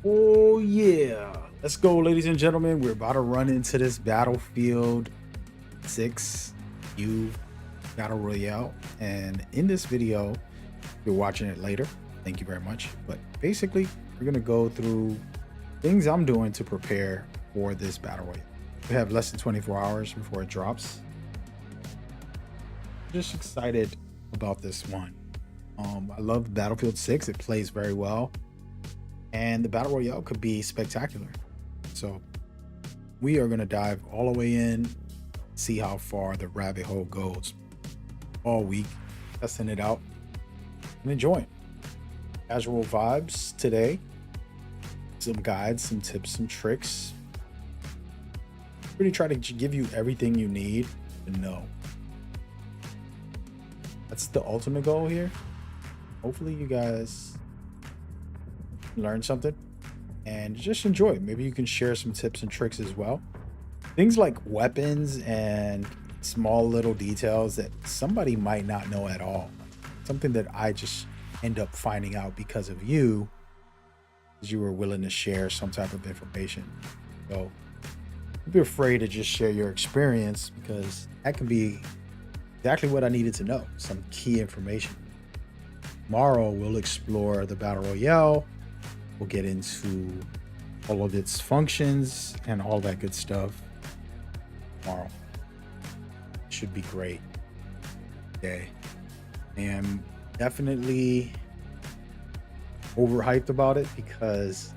Oh yeah, let's go, ladies and gentlemen. We're about to run into this Battlefield 6 U Battle Royale, and in this video, if you're watching it later, thank you very much. But basically, we're gonna go through things I'm doing to prepare for this Battle Royale. We have less than 24 hours before it drops. Just excited about this one. I love Battlefield 6. It plays very well, and the Battle Royale could be spectacular. So we are going to dive all the way in, see how far the rabbit hole goes all week, testing it out and enjoying. Casual vibes today, some guides, some tips, some tricks. Really try to give you everything you need to know. That's the ultimate goal here. Hopefully you guys learn something and just enjoy it. Maybe you can share some tips and tricks as well. Things like weapons and small little details that somebody might not know at all. Something that I just end up finding out because of you, because you were willing to share some type of information. So don't be afraid to just share your experience, because that can be exactly what I needed to know, some key information. Tomorrow we'll explore the Battle Royale. We'll get into all of its functions and all that good stuff tomorrow. Should be great day. I am definitely overhyped about it because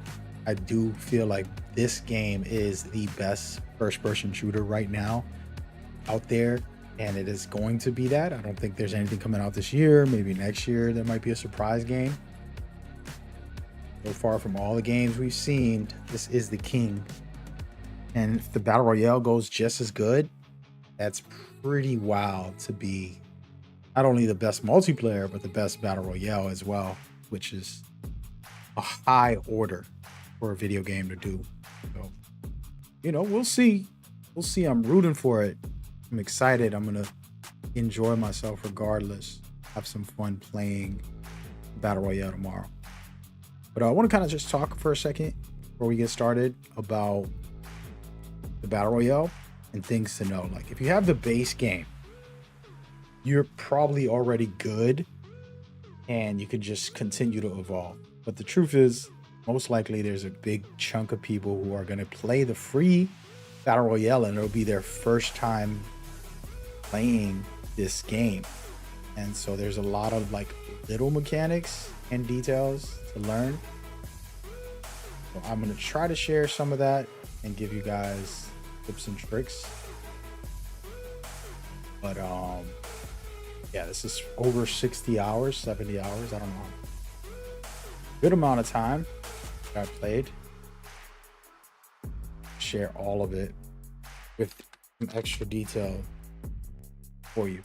I do feel like this game is the best first-person shooter right now out there, and it is going to be that. I don't think there's anything coming out this year. Maybe next year there might be a surprise game. So far from all the games we've seen, this is the king. And if the Battle Royale goes just as good, that's pretty wild to be not only the best multiplayer, but the best Battle Royale as well, which is a high order for a video game to do. So, we'll see. We'll see. I'm rooting for it. I'm excited. I'm going to enjoy myself regardless. Have some fun playing Battle Royale tomorrow. But I want to kind of just talk for a second before we get started about the Battle Royale and things to know. Like, if you have the base game, you're probably already good and you could just continue to evolve. But the truth is, most likely there's a big chunk of people who are going to play the free Battle Royale and it'll be their first time playing this game. And so there's a lot of like little mechanics and details to learn. So I'm going to try to share some of that and give you guys tips and tricks. But yeah, this is over 60 hours, 70 hours, I don't know. Good amount of time I played. Share all of it with some extra detail for you.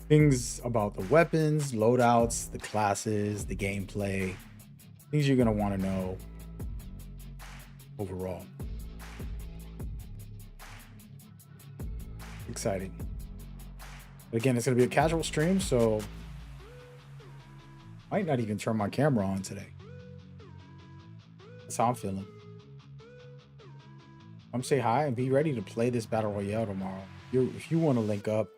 Things about the weapons, loadouts, the classes, the gameplay, things you're going to want to know overall. Exciting. But again, it's going to be a casual stream, so I might not even turn my camera on today. That's how I'm feeling. Come say hi and be ready to play this Battle Royale tomorrow. If you want to link up,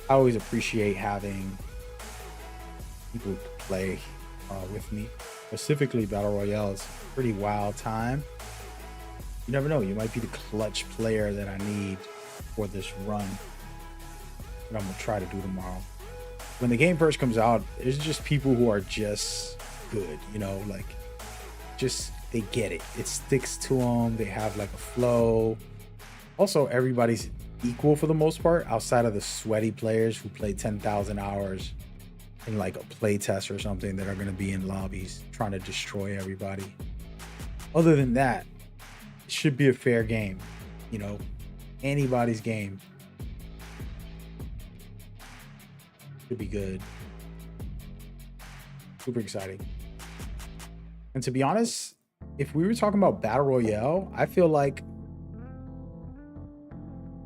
I always appreciate having people play with me. Specifically, Battle Royale is a pretty wild time. You never know, you might be the clutch player that I need for this run that I'm going to try to do tomorrow. When the game first comes out, there's just people who are just good, like just they get it. It sticks to them. They have like a flow. Also, everybody's equal for the most part, outside of the sweaty players who play 10,000 hours in like a play test or something that are going to be in lobbies trying to destroy everybody. Other than that, it should be a fair game. Anybody's game should be good. Super exciting. And to be honest, if we were talking about Battle Royale, I feel like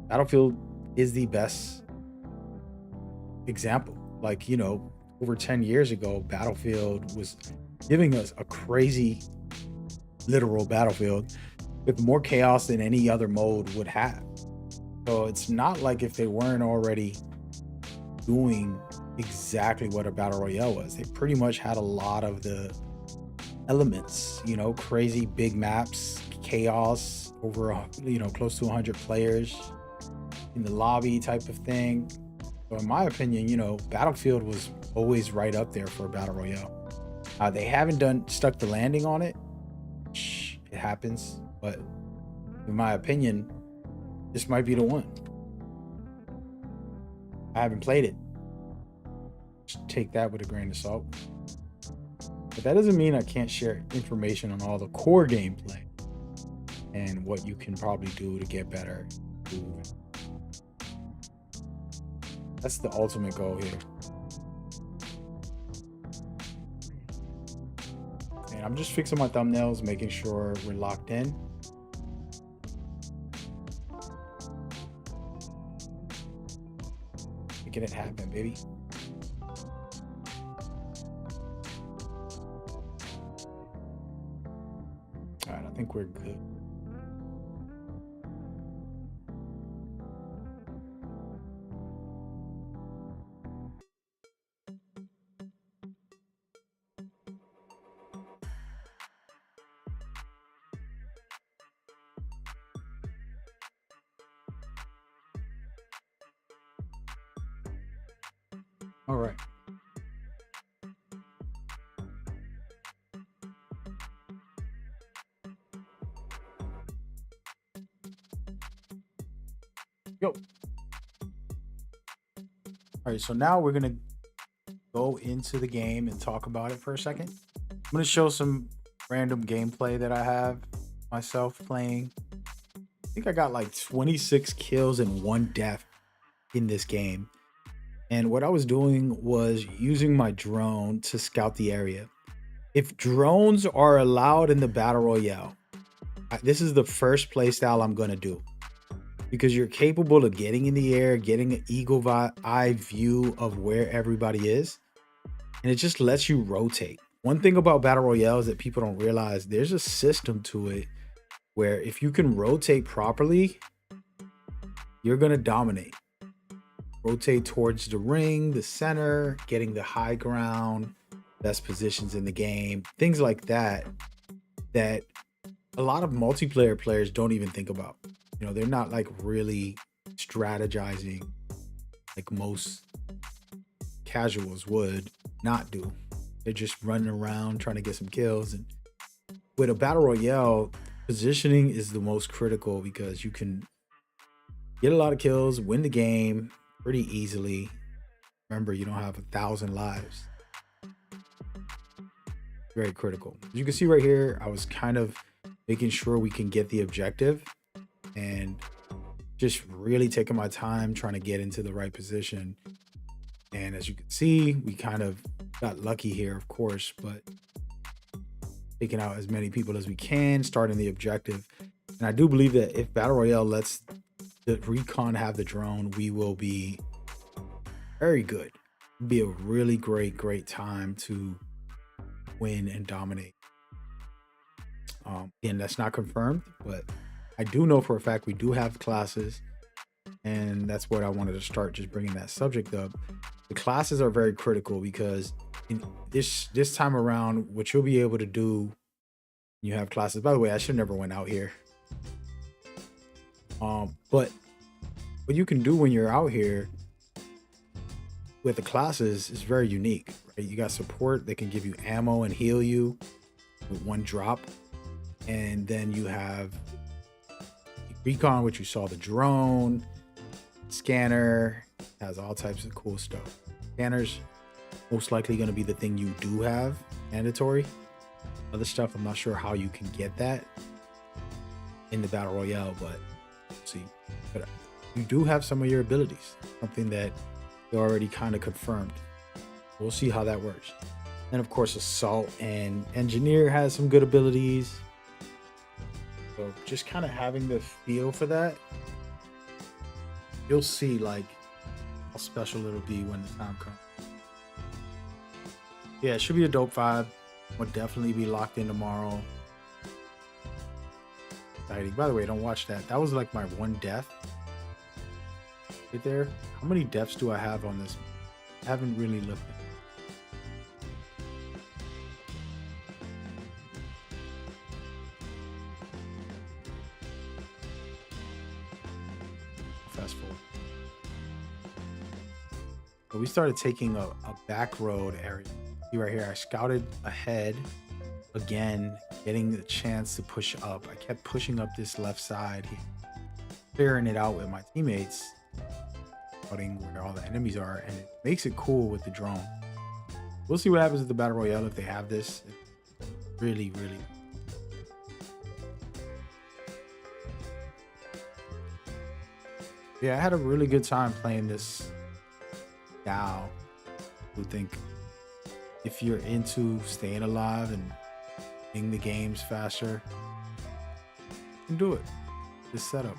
Battlefield is the best example. Like, over 10 years ago, Battlefield was giving us a crazy literal battlefield with more chaos than any other mode would have. So it's not like if they weren't already doing exactly what a battle royale was. They pretty much had a lot of the elements, you know, crazy big maps, chaos over, close to 100 players in the lobby type of thing. So in my opinion, Battlefield was always right up there for a battle royale. They haven't stuck the landing on it. It happens, but in my opinion, this might be the one. I haven't played it. Just take that with a grain of salt. But that doesn't mean I can't share information on all the core gameplay and what you can probably do to get better. That's the ultimate goal here. And I'm just fixing my thumbnails, making sure we're locked in. Making it happen, baby. All right, I think we're good. All right. Yo. All right, so now we're gonna go into the game and talk about it for a second. I'm gonna show some random gameplay that I have myself playing. I think I got like 26 kills and 1 death in this game. And what I was doing was using my drone to scout the area. If drones are allowed in the battle royale, this is the first play style I'm gonna do, because you're capable of getting in the air, getting an eagle eye view of where everybody is, and it just lets you rotate. One thing about battle royale is that people don't realize there's a system to it where if you can rotate properly, you're gonna dominate. Rotate towards the ring, the center, getting the high ground, best positions in the game, things like that, that a lot of multiplayer players don't even think about. They're not like really strategizing like most casuals would not do. They're just running around trying to get some kills. And with a battle royale, positioning is the most critical because you can get a lot of kills, win the game pretty easily. Remember, you don't have 1,000 lives. Very critical. As you can see right here, I was kind of making sure we can get the objective and just really taking my time trying to get into the right position. And as you can see, we kind of got lucky here, of course, but taking out as many people as we can, starting the objective. And I do believe that if Battle Royale lets the Recon have the drone, we will be very good. It'll be a really great time to win and dominate. Again, that's not confirmed, but I do know for a fact we do have classes, and that's what I wanted to start, just bringing that subject up. The classes are very critical because in this time around, what you'll be able to do, you have classes. By the way, I should never went out here. But what you can do when you're out here with the classes is very unique, right? You got support that can give you ammo and heal you with 1 drop. And then you have Recon, which you saw the drone, scanner, has all types of cool stuff. Scanners most likely going to be the thing you do have mandatory. Other stuff, I'm not sure how you can get that in the battle royale, but see. But you do have some of your abilities, something that they already kind of confirmed. We'll see how that works. And of course, assault and engineer has some good abilities. So just kind of having the feel for that, you'll see like how special it'll be when the time comes. Yeah, it should be a dope vibe. Will definitely be locked in tomorrow. Exciting. By the way, don't watch that. That was like my one death right there. How many deaths do I have on this? I haven't really looked at it. Fast forward. So we started taking a back road area. See right here, I scouted ahead again, getting the chance to push up. I kept pushing up this left side here, clearing it out with my teammates, scouting where all the enemies are, and it makes it cool with the drone. We'll see what happens with the Battle Royale if they have this. It's really, really. Yeah, I had a really good time playing this now. Who think if you're into staying alive and getting the games faster, you can do it. This setup.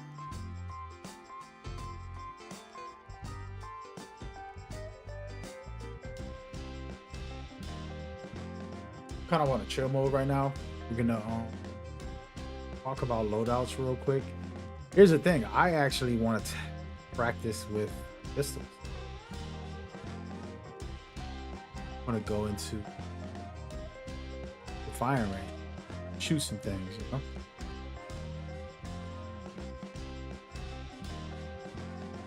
Kind of want to chill mode right now. We're gonna talk about loadouts real quick. Here's the thing. I actually want to practice with pistols. I want to go into the firing range, shoot some things, you know.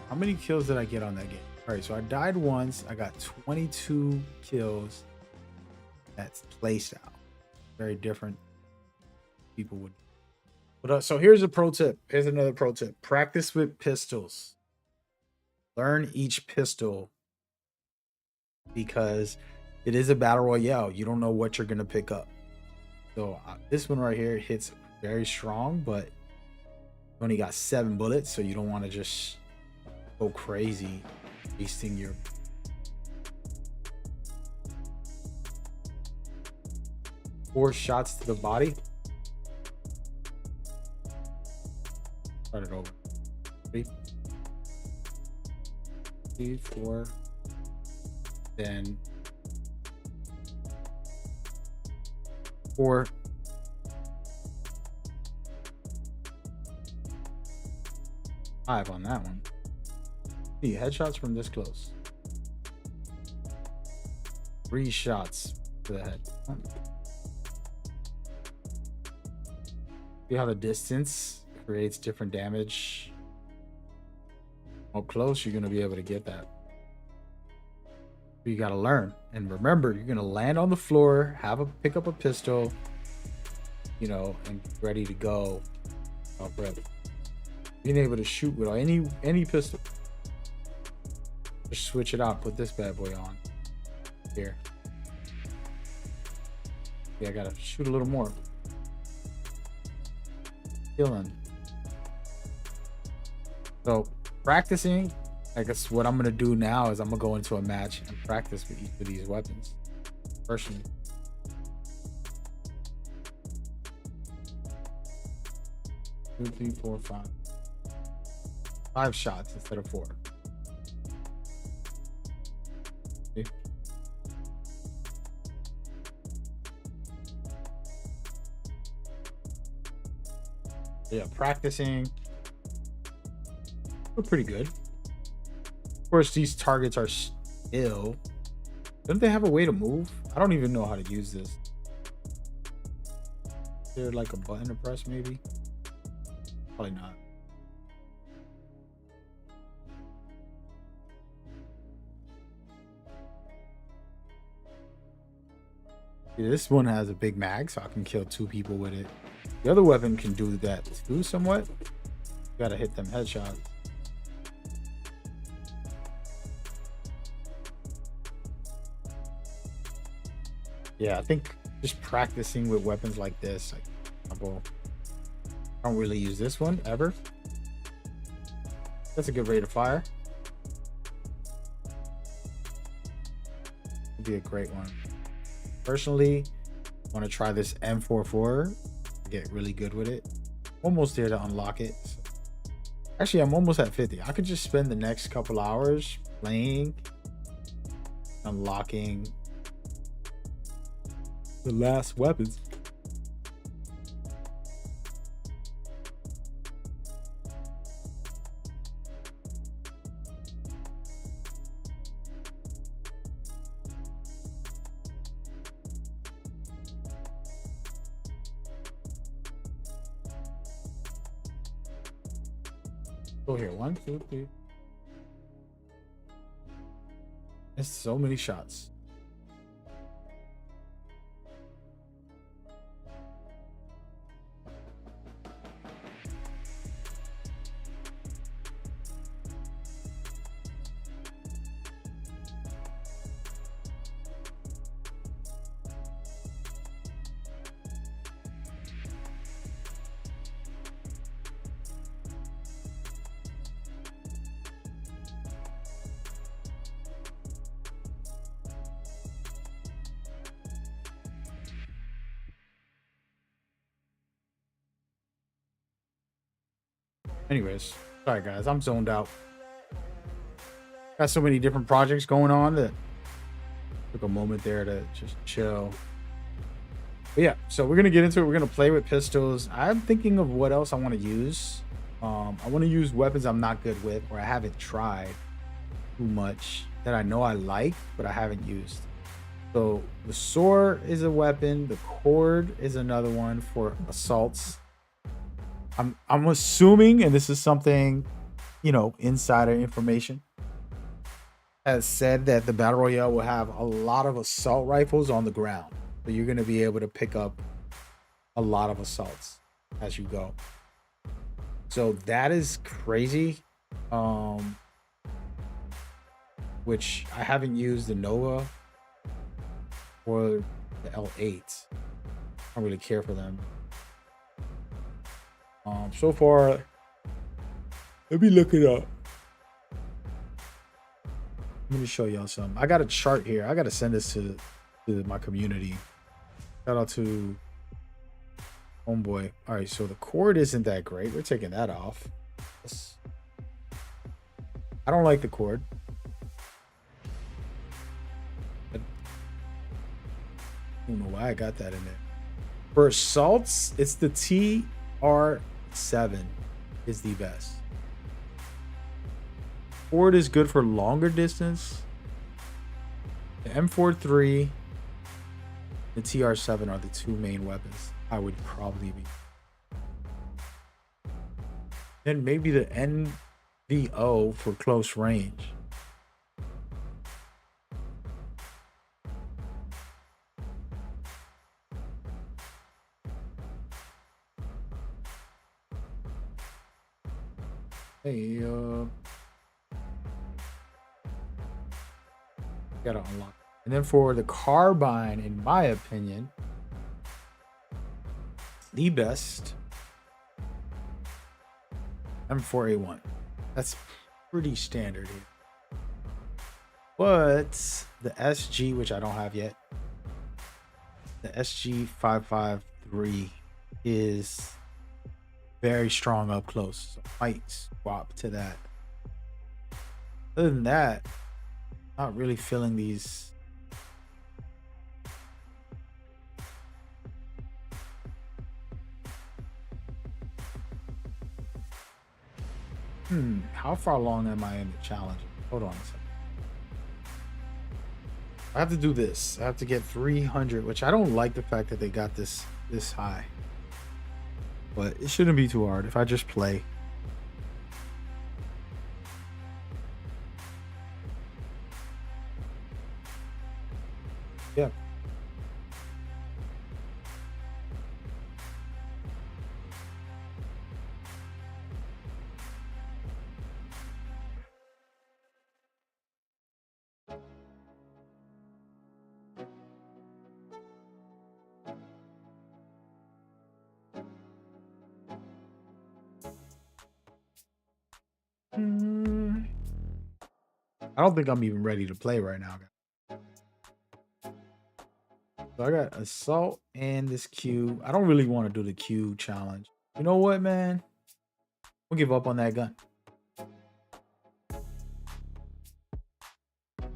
How many kills did I get on that game? All right, so I died once. I got 22 kills. That's playstyle. Very different. People would. But so here's a pro tip. Here's another pro tip. Practice with pistols. Learn each pistol because it is a battle royale. You don't know what you're gonna pick up. So this one right here hits very strong, but you only got 7 bullets, so you don't want to just go crazy wasting your. Four shots to the body. Start it over. 3, 4, then 4. Five on that one. See, headshots from this close. 3 shots to the head. See how the distance creates different damage. Up close, you're going to be able to get that. You got to learn. And remember, you're going to land on the floor, pick up a pistol, you know, and ready to go. Being able to shoot with any pistol. Just switch it out. Put this bad boy on. Here. Yeah, I got to shoot a little more. Killing. So practicing, I guess what I'm gonna do now is I'm gonna go into a match and practice with each of these weapons personally. Two, 3, 4, 5. 5 shots instead of 4. See? Yeah, practicing. We're pretty good. Of course, these targets are still. Don't they have a way to move? I don't even know how to use this. Is there like a button to press maybe? Probably not. Yeah, this one has a big mag, so I can kill 2 people with it. The other weapon can do that too somewhat. You gotta hit them headshots. Yeah, I think just practicing with weapons like this, like I don't really use this one ever. That's a good rate of fire. Would be a great one. Personally, I want to try this M44. Get really good with it. Almost there to unlock it. Actually, I'm almost at 50. I could just spend the next couple hours playing, unlocking The last weapons. Go here. 1, 2, 3. There's so many shots. Anyways, sorry guys, I'm zoned out. Got so many different projects going on that took a moment there to just chill. But yeah, so we're gonna get into it. We're gonna play with pistols. I'm thinking of what else I want to use. I want to use weapons I'm not good with, or I haven't tried too much, that I know I like but I haven't used. So the sword is a weapon. The cord is another one for assaults. I'm assuming, and this is something, you know, insider information, has said that the Battle Royale will have a lot of assault rifles on the ground. So you're going to be able to pick up a lot of assaults as you go. So that is crazy. Which I haven't used the Nova or the L8. I don't really care for them. So far, let me look it up. Let me show y'all something. I got a chart here. I got to send this to my community. Shout out to Homeboy. All right, so the cord isn't that great. We're taking that off. I don't like the cord. I don't know why I got that in there. For assaults, it's the TR7 is the best. Cord is good for longer distance. The M43, the TR7 are the two main weapons I would probably be. Then maybe the NVO for close range. Hey, gotta unlock. And then for the carbine, in my opinion, the best M4A1. That's pretty standard here. But the SG, which I don't have yet, the SG553 is very strong up close. So I might swap to that. Other than that, not really feeling these. How far along am I in the challenge? Hold on a second. I have to do this. I have to get 300, which I don't like the fact that they got this high. But it shouldn't be too hard if I just play. Yeah. I don't think I'm even ready to play right now. So I got assault and this Q. I don't really want to do the Q challenge. You know what, man? We'll give up on that gun.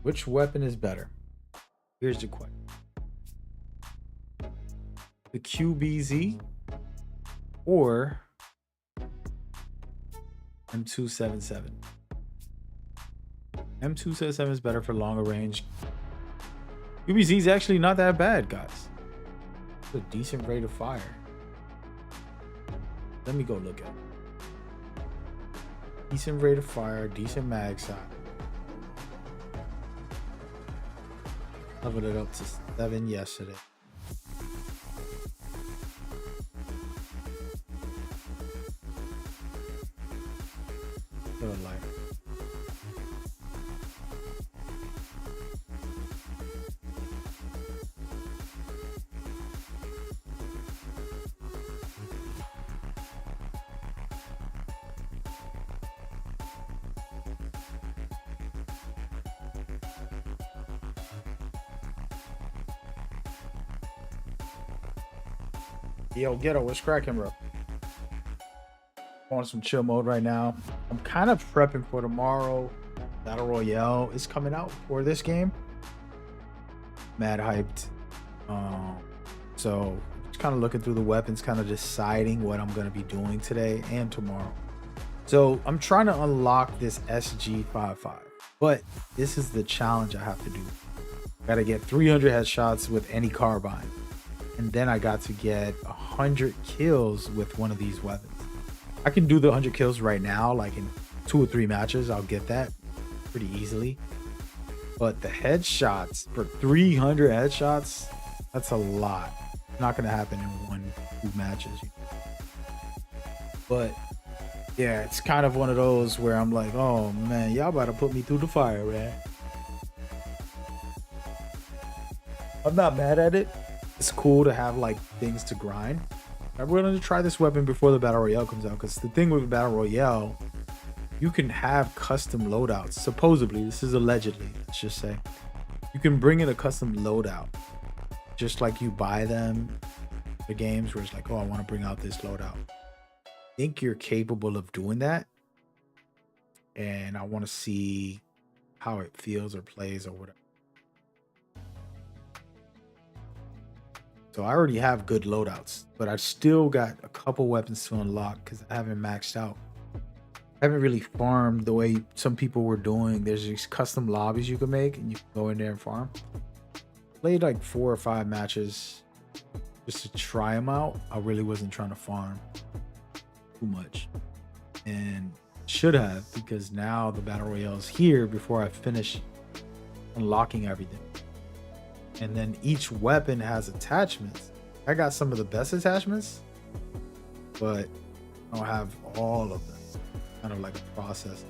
Which weapon is better? Here's the question. the QBZ or M277. M277 is better for longer range. QBZ is actually not that bad, guys. It's a decent rate of fire. Let me go look at it. Decent rate of fire, decent mag size. Leveled it up to 7 yesterday. Little lighter. Yo, Ghetto, what's cracking, bro? On some chill mode right now. I'm kind of prepping for tomorrow. Battle Royale is coming out for this game. Mad hyped. So just kind of looking through the weapons, kind of deciding what I'm going to be doing today and tomorrow. So I'm trying to unlock this SG55, but this is the challenge I have to do. Got to get 300 headshots with any carbine. And then I got to get 100 kills with one of these weapons. I can do the 100 kills right now, like in 2 or 3 matches. I'll get that pretty easily. But the headshots for 300 headshots, that's a lot. Not going to happen in 1-2 matches. But yeah, it's kind of one of those where I'm like, oh man, y'all about to put me through the fire, man. I'm not mad at it. It's cool to have like things to grind. I'm willing to try this weapon before the Battle Royale comes out, because the thing with Battle Royale, you can have custom loadouts. Supposedly, this is allegedly, let's just say. You can bring in a custom loadout, just like you buy them, the games where it's like, oh, I want to bring out this loadout. I think you're capable of doing that. And I want to see how it feels or plays or whatever. So I already have good loadouts, but I've still got a couple weapons to unlock because I haven't maxed out. I haven't really farmed the way some people were doing. There's these custom lobbies you can make and you can go in there and farm. Played like 4 or 5 matches just to try them out. I really wasn't trying to farm too much, and should have, because now the Battle Royale is here before I finish unlocking everything. And then each weapon has attachments. I got some of the best attachments, but I don't have all of them. Kind of like a process.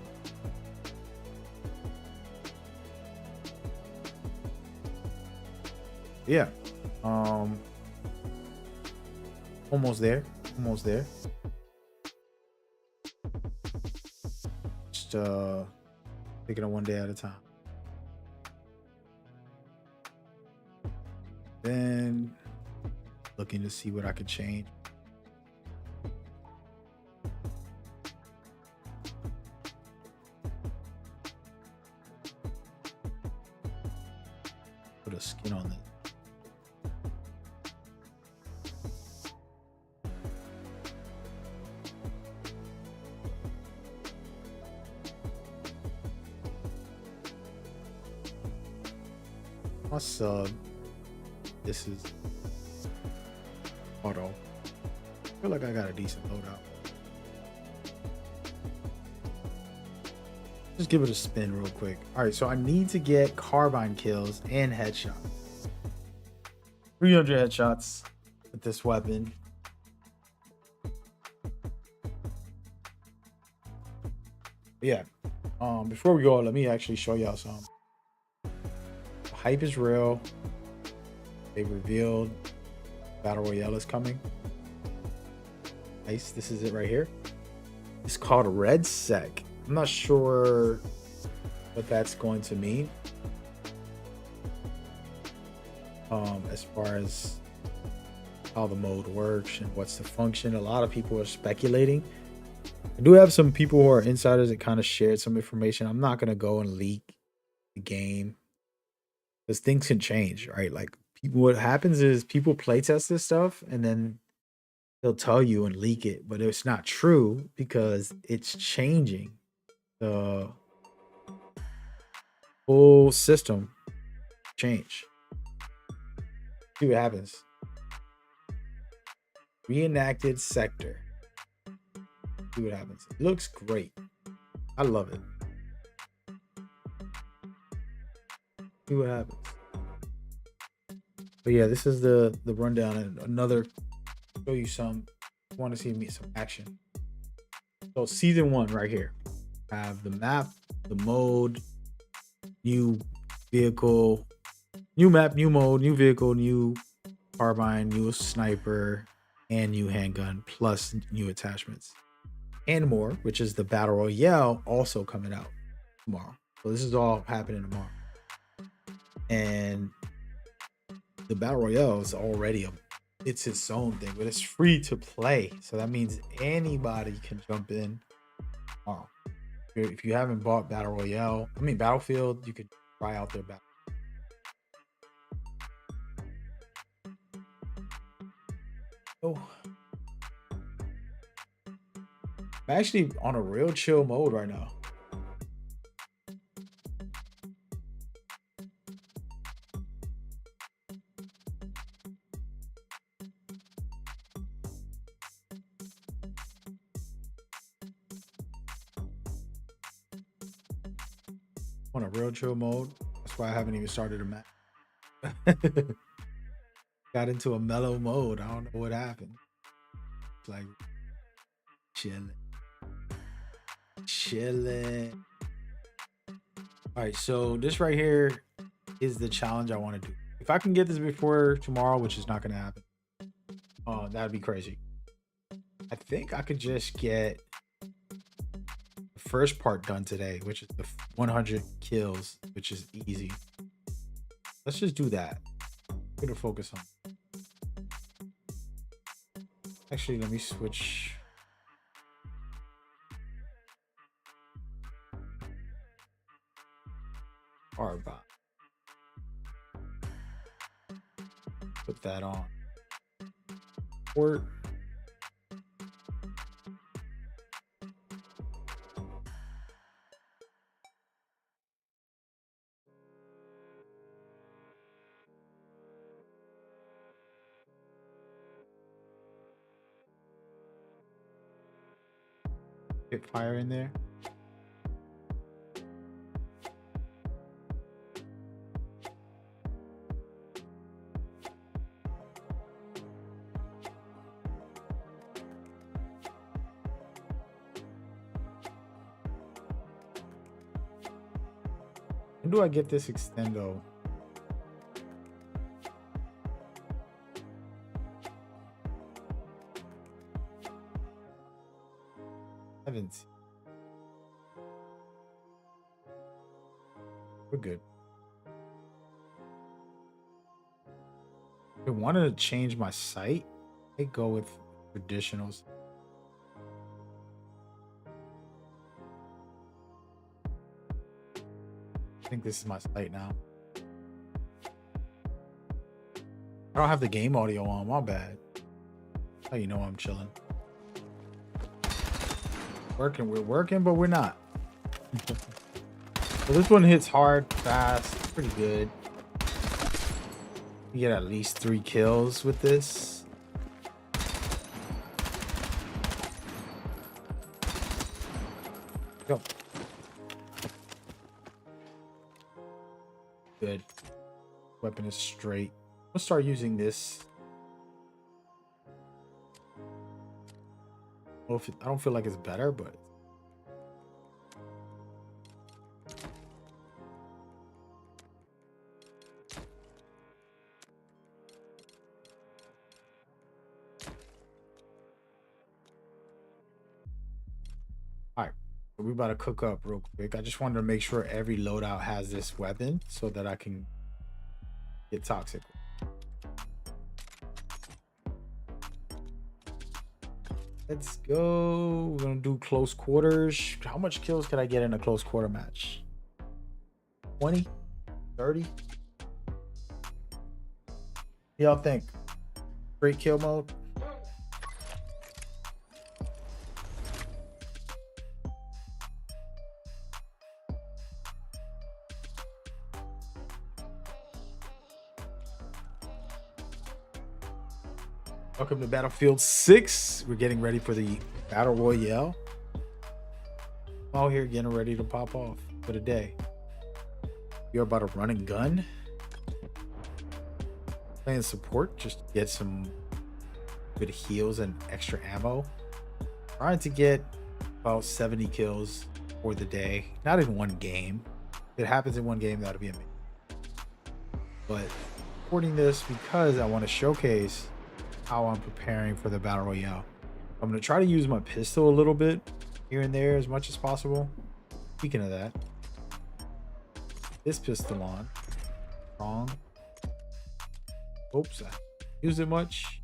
Yeah. Almost there. Almost there. Just taking it one day at a time. Then looking to see what I could change. Put a skin on it. My sub. This is auto. I feel like I got a decent loadout. Just give it a spin real quick. All right, so I need to get carbine kills and headshots. 300 headshots with this weapon. Yeah. Before we go, let me actually show y'all some. The hype is real. They revealed Battle Royale is coming. Nice. This is it right here. It's called Red Sec. I'm not sure what that's going to mean. As far as how the mode works and what's the function. A lot of people are speculating. I do have some people who are insiders that kind of shared some information. I'm not going to go and leak the game, because things can change, right? Like, what happens is people playtest this stuff and then they'll tell you and leak it, but it's not true because it's changing the whole system. Change. See what happens. Reenacted sector. See what happens. It looks great. I love it. See what happens. But yeah, this is the rundown and another show you some. Want to see me some action. So season 1 right here. I have the map, the mode, new vehicle, new map, new mode, new vehicle, new carbine, new sniper, and new handgun, plus new attachments. And more, which is the Battle Royale also coming out tomorrow. So this is all happening tomorrow. And the Battle Royale is already it's its own thing, but it's free to play. So that means anybody can jump in. If you haven't bought Battle Royale, Battlefield, you could try out their battle. Oh, I'm actually on a real chill mode right now. On a real chill mode. That's why I haven't even started a map. Got into a mellow mode. I don't know what happened. It's like chilling. All right, so this right here is the challenge I want to do. If I can get this before tomorrow, which is not going to happen, that'd be crazy. I think I could just get the first part done today, which is the 100 kills, which is easy. Let's just do that. I'm going to focus on. Actually, let me switch. Arbot. Put that on. Port. Get fire in there. When do I get this extendo? Haven't. We're good. I wanted to change my sight. I go with traditionals. I think this is my sight now. I don't have the game audio on. My bad. How you know I'm chilling? Working, we're working, but we're not. So this one hits hard, fast, pretty good. You get at least 3 kills with this. Go. Good. Weapon is straight. Let's start using this. I don't feel like it's better, but all right. We're about to cook up real quick. I just wanted to make sure every loadout has this weapon so that I can get toxic. Let's go. We're gonna do close quarters. How much kills can I get in a close quarter match? 20? 30? Y'all think? Great kill mode? Welcome to Battlefield 6. We're getting ready for the Battle Royale. All here getting ready to pop off for the day. You're about to run and gun. Playing support just to get some good heals and extra ammo. Trying to get about 70 kills for the day. Not in one game. If it happens in one game, that'll be amazing. But recording this because I want to showcase how I'm preparing for the Battle Royale. I'm going to try to use my pistol a little bit here and there as much as possible. Speaking of that, this pistol on. Strong. Oops, I used it much.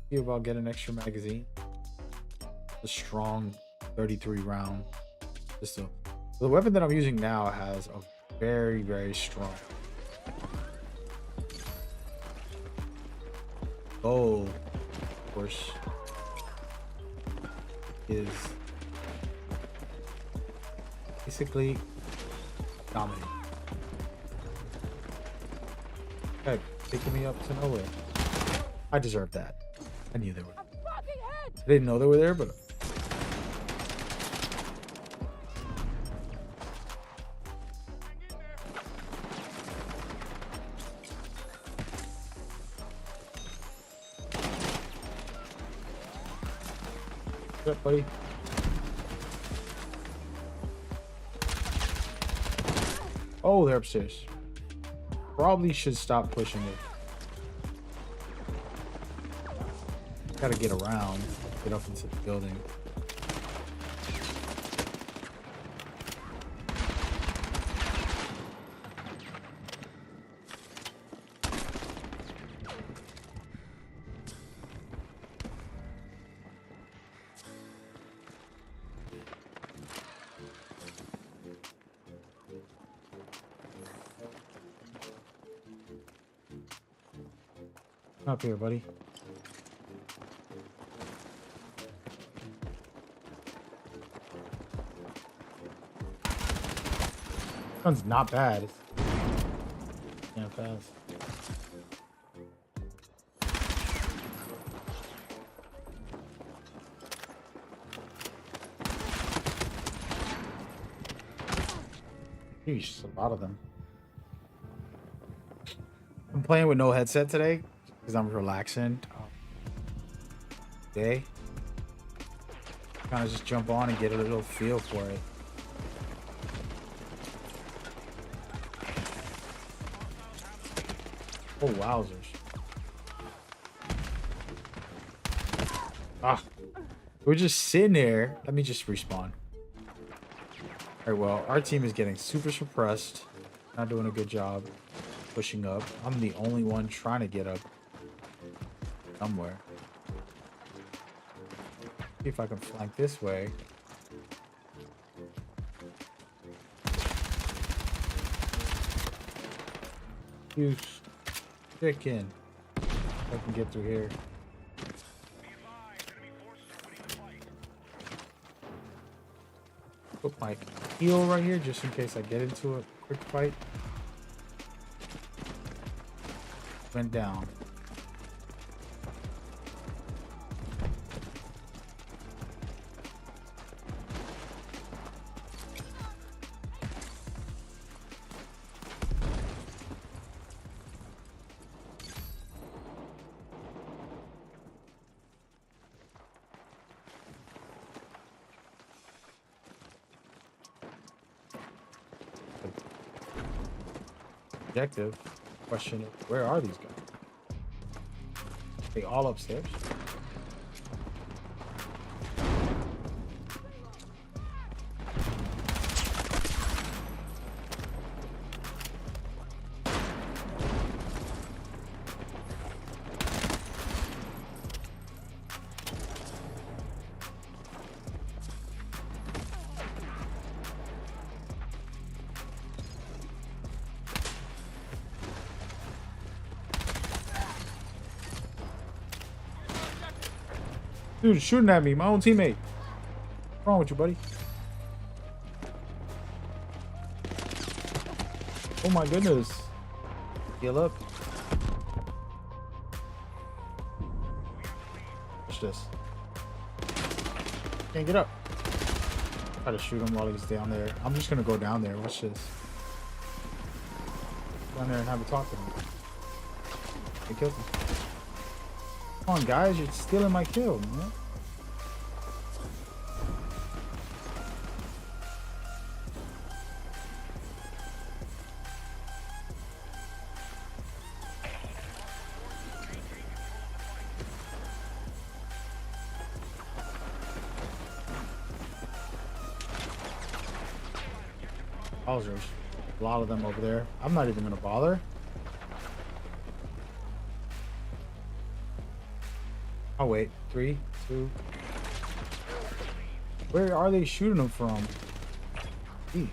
See about getting an extra magazine. The strong 33 round pistol. The weapon that I'm using now has a very, very strong bow, of course, is basically dominant. Okay, taking me up to nowhere. I deserve that. I knew they were. I didn't know they were there, but what's up, buddy? Oh, they're upstairs. Probably should stop pushing it. Gotta get around, get up into the building. Up here, buddy. Gun's not bad. It's not fast. Sheesh, a lot of them. I'm playing with no headset today because I'm relaxing. Today, kind of just jump on and get a little feel for it. Oh, wowzers. Ah, we're just sitting there. Let me just respawn. All right, well, our team is getting super suppressed. Not doing a good job pushing up. I'm the only one trying to get up somewhere. See if I can flank this way. Use chicken. I can get through here. Put my heal right here just in case I get into a quick fight. Went down. Objective. Question is, where are these guys? They all upstairs? Dude, shooting at me, my own teammate. What's wrong with you, buddy? Oh my goodness. Heal up. Watch this. Can't get up. Try to shoot him while he's down there. I'm just gonna go down there. Watch this. Down there and have a talk to him. They killed him. Come on, guys, you're stealing my kill, man. There's a lot of them over there. I'm not even gonna bother. I'll wait. 3, 2. Where are they shooting them from? Gee.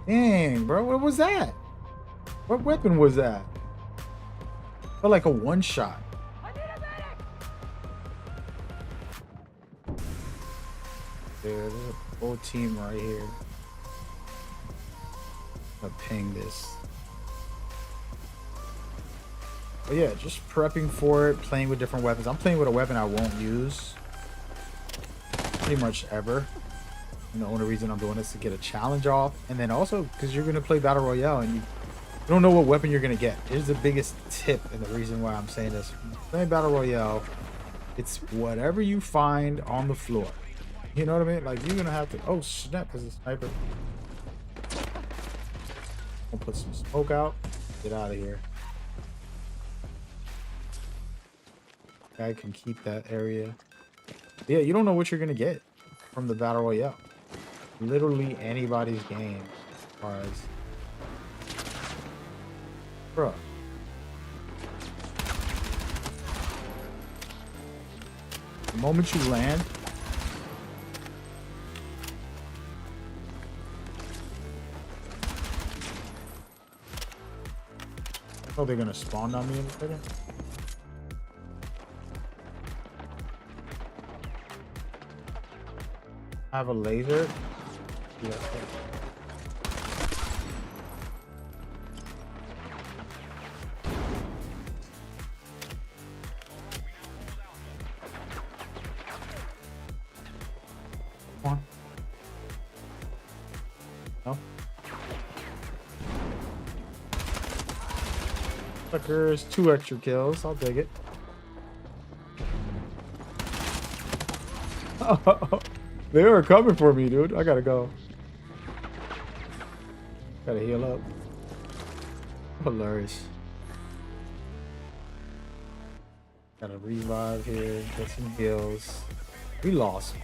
Dang, bro, what was that? What weapon was that? Felt like a one shot. There's a whole team right here. I'm gonna ping this. But yeah, just prepping for it, playing with different weapons. I'm playing with a weapon I won't use pretty much ever. And the only reason I'm doing this is to get a challenge off, and then also because you're gonna play Battle Royale and you don't know what weapon you're gonna get. Here's the biggest tip and the reason why I'm saying this. Playing Battle Royale, it's whatever you find on the floor. You know what I mean? Like, you're gonna have to, oh snap, there's a sniper. I'll put some smoke out, get out of here. I can keep that area. Yeah, you don't know what you're gonna get from the Battle Royale. Literally anybody's game as far as, bro. The moment you land, I thought they're gonna spawn on me in a second. I have a laser. Yeah. Come on. No. Suckers, 2 extra kills. I'll take it. They were coming for me, dude. I gotta go. Gotta heal up. Hilarious. Gotta revive here, get some heals. We lost.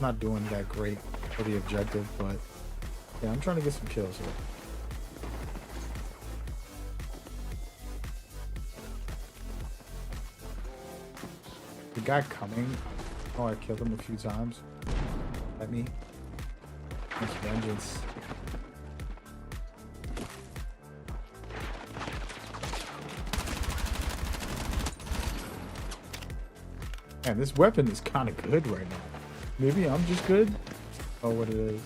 Not doing that great for the objective, but yeah, I'm trying to get some kills here. The guy coming. Oh, I killed him a few times. At me. It's vengeance. Man, this weapon is kind of good right now. Maybe I'm just good. Oh, what it is.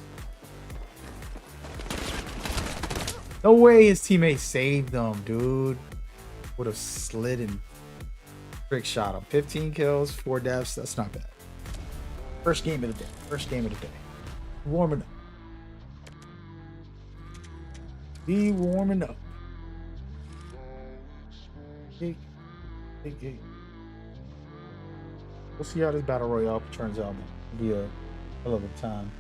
No way his teammate saved them, dude. Would have slid and trick shot him. 15 kills, 4 deaths. That's not bad. First game of the day. First game of the day. Warming up. Be warming up. Hey. We'll see how this battle royale turns out. It'll be a hell of a time.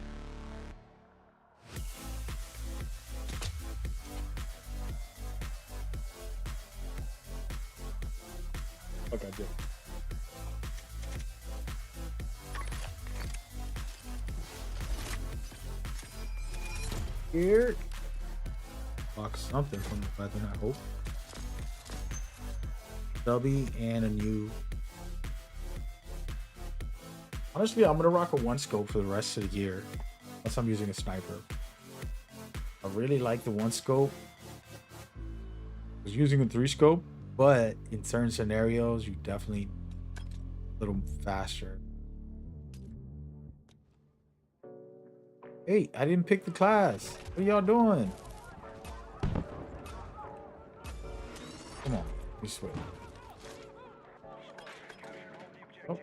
Fuck, I did. Here. Block something from the weapon, I hope. Stubby and a new. Honestly, I'm gonna rock a 1 scope for the rest of the year. Unless I'm using a sniper. I really like the 1 scope. I was using a 3 scope, but in certain scenarios, you definitely a little faster. Hey, I didn't pick the class. What are y'all doing? Come on, let me switch. Oh.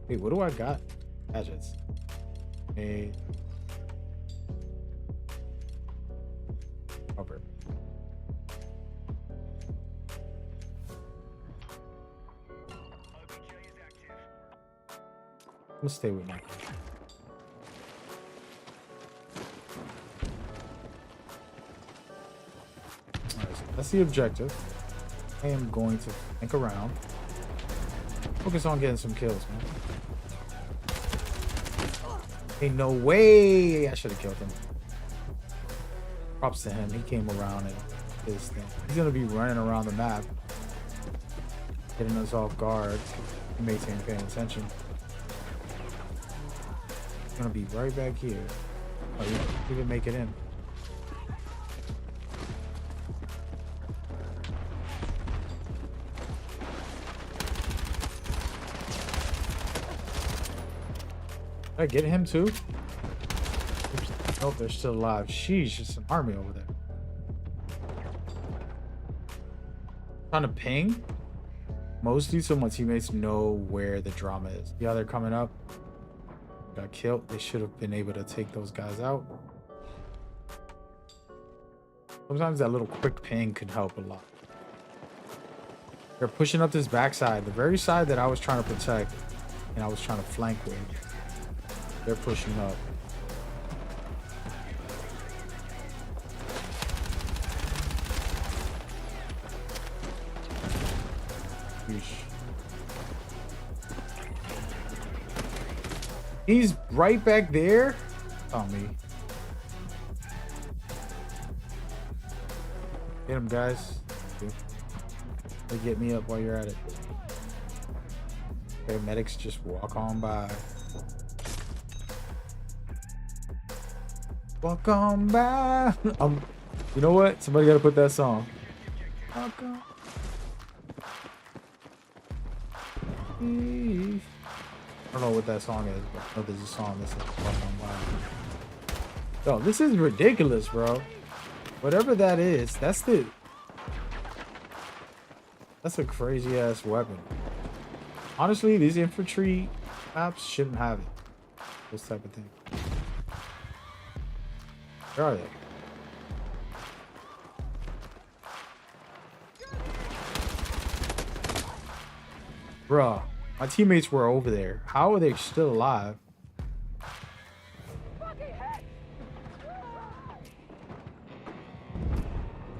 Hey, what do I got? Gadgets. Hey. Cover. I'm gonna stay with me. Alright, so that's the objective. I am going to think around. Focus on getting some kills, man. Ain't no way I should have killed him. Props to him. He came around and did his thing. He's gonna be running around the map, getting us off guard. He may ain't paying attention. He's gonna be right back here. Oh, he didn't make it in. Did I get him too? Oops. Oh, they're still alive. Sheesh, just an army over there. Trying to ping? Mostly so my teammates know where the drama is. Yeah, they're coming up. Got killed. They should have been able to take those guys out. Sometimes that little quick ping could help a lot. They're pushing up this backside, the very side that I was trying to protect and I was trying to flank with. They're pushing up. Yeesh. He's right back there. Oh, me. Get him, guys. They get me up while you're at it. Okay, medics just walk on by. Walk on by. You know what? Somebody got to put that song. Walk on. I don't know what that song is, but I know there's a song that says walk on by. Yo, this is ridiculous, bro. Whatever that is, that's a crazy ass weapon. Honestly, these infantry maps shouldn't have it. This type of thing. Where are they? Bruh, my teammates were over there. How are they still alive?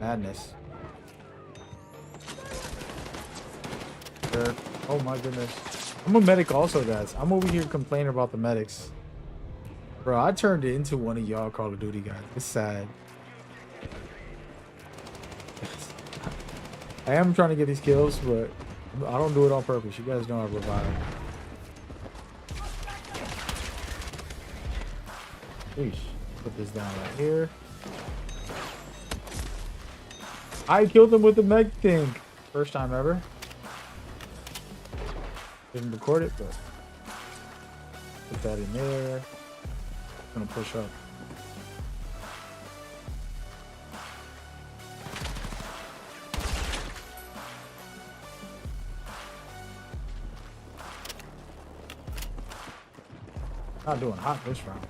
Madness. Oh my goodness. I'm a medic also, guys. I'm over here complaining about the medics. Bro, I turned it into one of y'all Call of Duty guys. It's sad. I am trying to get these kills, but I don't do it on purpose. You guys know I revive. Sheesh. Put this down right here. I killed him with the meg thing. First time ever. Didn't record it, but put that in there. Gonna push up. Not doing hot this round.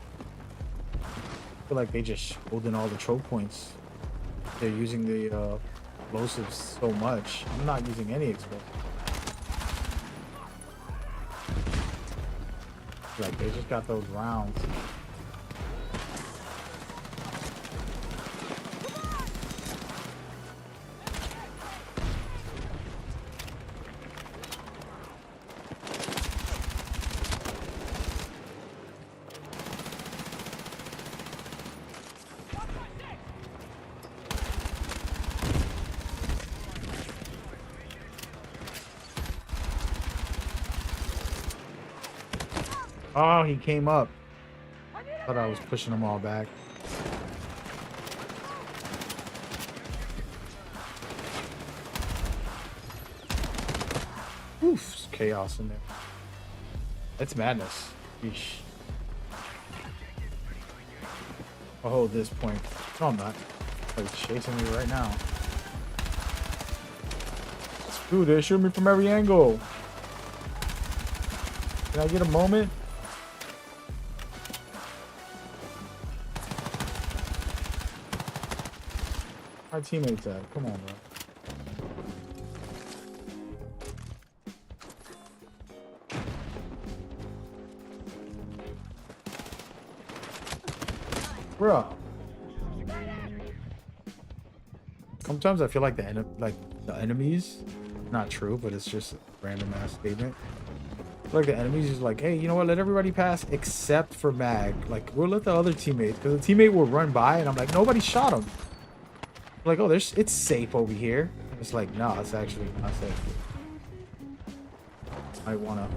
I feel like they just holding all the choke points. They're using the explosives so much. I'm not using any explosives. Like they just got those rounds. Oh, he came up. Thought I was pushing them all back. Oof, it's chaos in there. It's madness. Yeesh. I'll hold this point. No, I'm not. Like chasing me right now. Dude, they shoot me from every angle. Can I get a moment? My teammates at? Come on, bro. Bro. Sometimes I feel like the enemies, not true, but it's just a random ass statement. I feel like the enemies is like, hey, you know what? Let everybody pass except for Mag. Like, we'll let the other teammates, because the teammate will run by, and I'm like, nobody shot him. Like, oh, it's safe over here. And it's like, no, it's actually not safe. I wanna.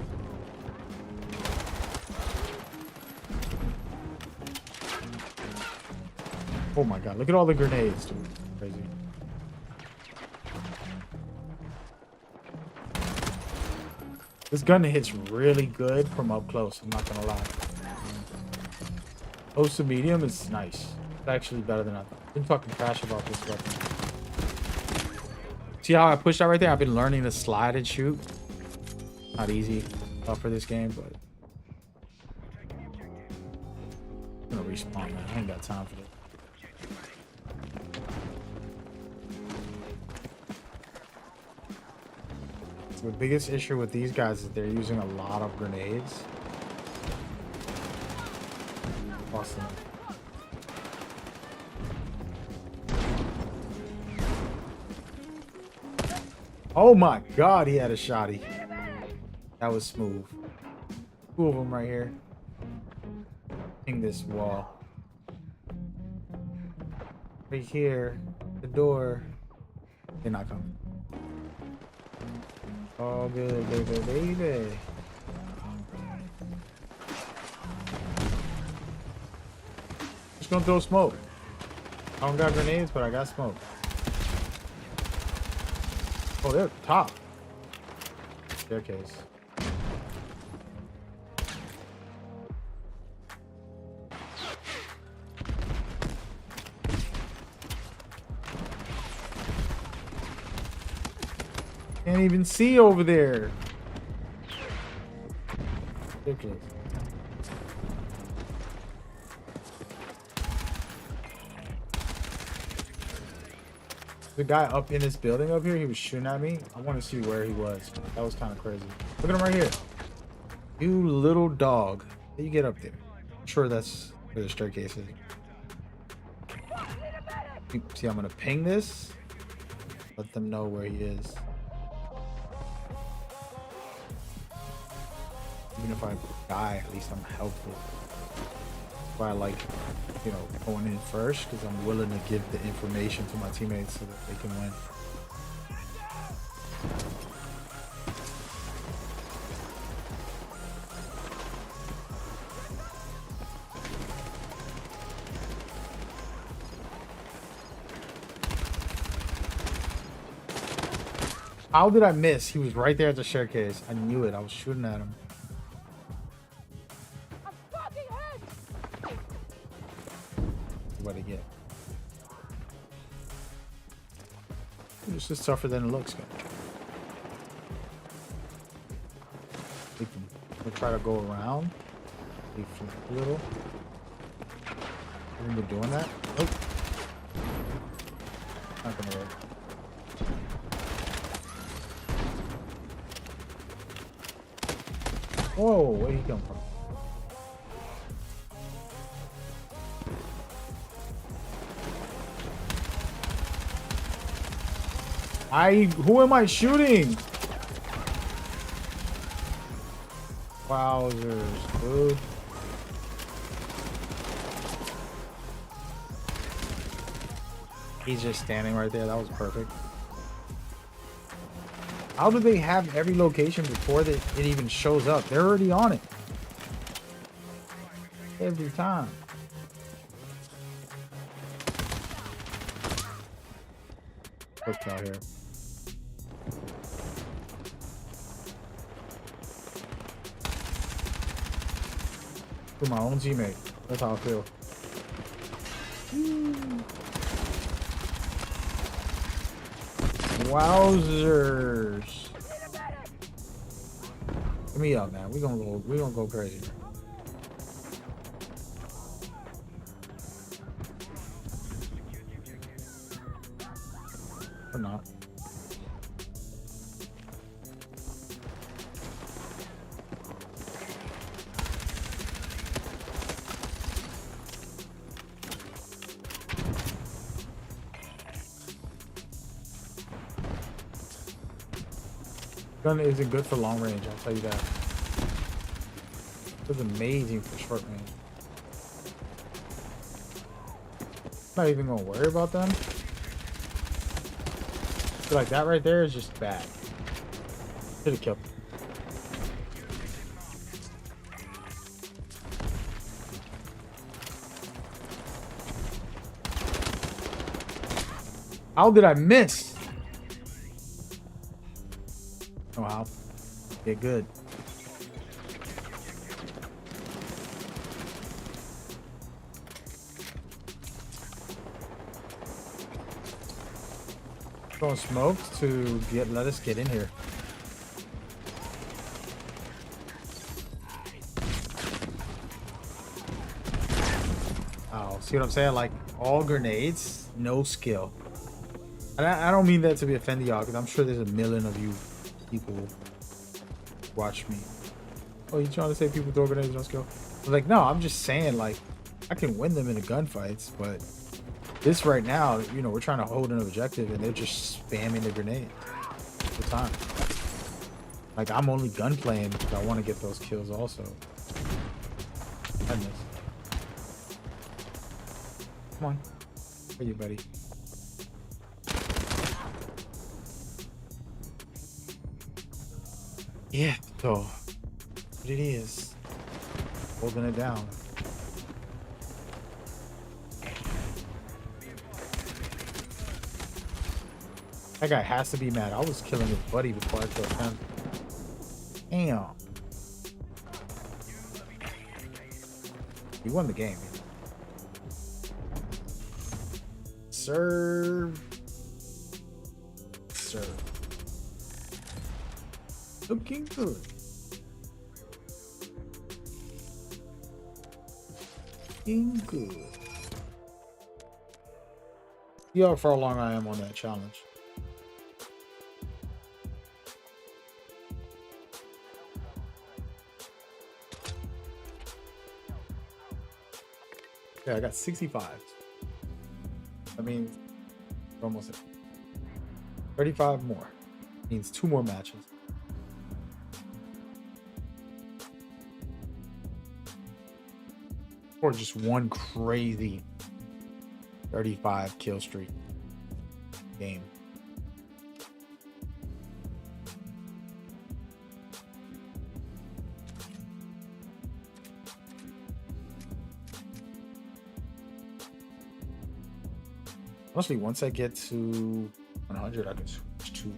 Oh my god, look at all the grenades, dude. Crazy. This gun hits really good from up close, I'm not gonna lie. Close to medium is nice. It's actually better than I thought. I've been fucking trash about this weapon. See how I pushed that right there? I've been learning to slide and shoot. Not easy for this game, but I'm gonna respawn, man. I ain't got time for this. The biggest issue with these guys is they're using a lot of grenades. Awesome. Oh my god, he had a shotty. That was smooth. Two of them right here. Ping this wall. Right here. The door. They're not coming. Oh, good, baby. Just gonna throw smoke. I don't got grenades, but I got smoke. Oh, they're at the top. Staircase. Can't even see over there. Ridiculous. The guy up in this building up here, he was shooting at me. I want to see where he was. That was kind of crazy. Look at him right here. You little dog. How you get up there? I'm sure that's where the staircase is. See, I'm going to ping this. Let them know where he is. Even if I die, at least I'm helpful. That's why I like, you know, going in first, because I'm willing to give the information to my teammates so that they can win. How did I miss? He was right there at the staircase. I knew it. I was shooting at him. What to get? It's just tougher than it looks, guys. We'll try to go around. A little. I think we're doing that. Nope. Not gonna work. Whoa, where'd he come from? Who am I shooting? Wowzers, dude. He's just standing right there. That was perfect. How do they have every location before it even shows up? They're already on it. Every time. Look out here. To my own teammate. That's how I feel. Wowzers. Get me up, man. We gonna go crazy. Or not. Gun isn't good for long range, I'll tell you that. It's amazing for short range. Not even gonna worry about them. Feel like that right there is just bad. Should have killed them. How did I miss? Oh, wow. Okay, good. Throwing smoke to let us get in here. Oh, see what I'm saying? Like all grenades, no skill. And I don't mean that to be offending y'all, because I'm sure there's a million of you people watch me. Oh, you trying to say people throw grenades, no skill? I was like, no, I'm just saying, like, I can win them in the gunfights, but this right now, you know, we're trying to hold an objective and they're just spamming the grenade all the time. Like, I'm only gunplaying because I want to get those kills also. I miss. Come on. Where you, buddy? Yeah, so what it is, holding it down. That guy has to be mad. I was killing his buddy before I killed him. Damn. You won the game. Serve. Serve. Looking good. Looking good. See how far along I am on that challenge. Yeah, I got 65. I mean, almost there. 35 more. Means 2 more matches. Or just one crazy 35 kill streak game. Honestly, once I get to 100, I can switch to.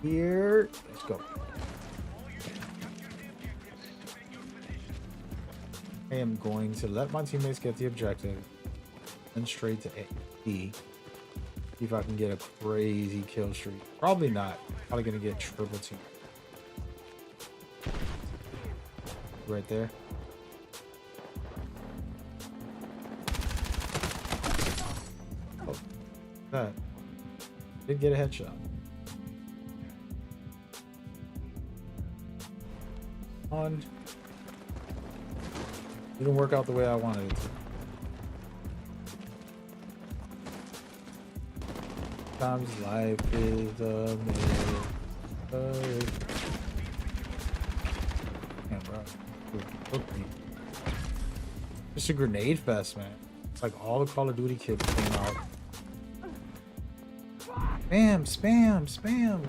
Here, let's go. I am going to let my teammates get the objective and straight to E. See if I can get a crazy kill streak. Probably not. Probably gonna get triple team. Right there. Oh, that did get a headshot. On. Didn't work out the way I wanted it to. Sometimes life is a mystery. Damn, bro. Look me. Just a grenade fest, man. It's like all the Call of Duty kids came out Spam, spam, spam.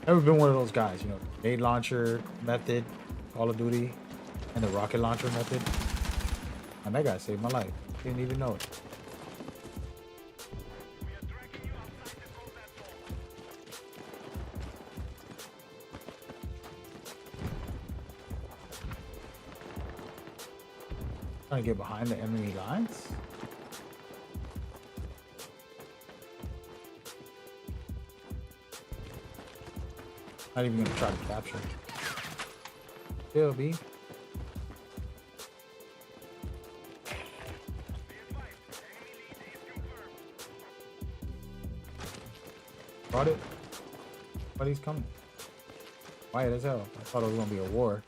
Never been one of those guys, you know, grenade launcher method, Call of Duty, and the rocket launcher method. And that guy saved my life. Didn't even know it. Trying to get behind the enemy lines. Not even gonna try to capture. Still be. Brought it. But he's coming. Quiet as hell. I thought it was gonna be a war.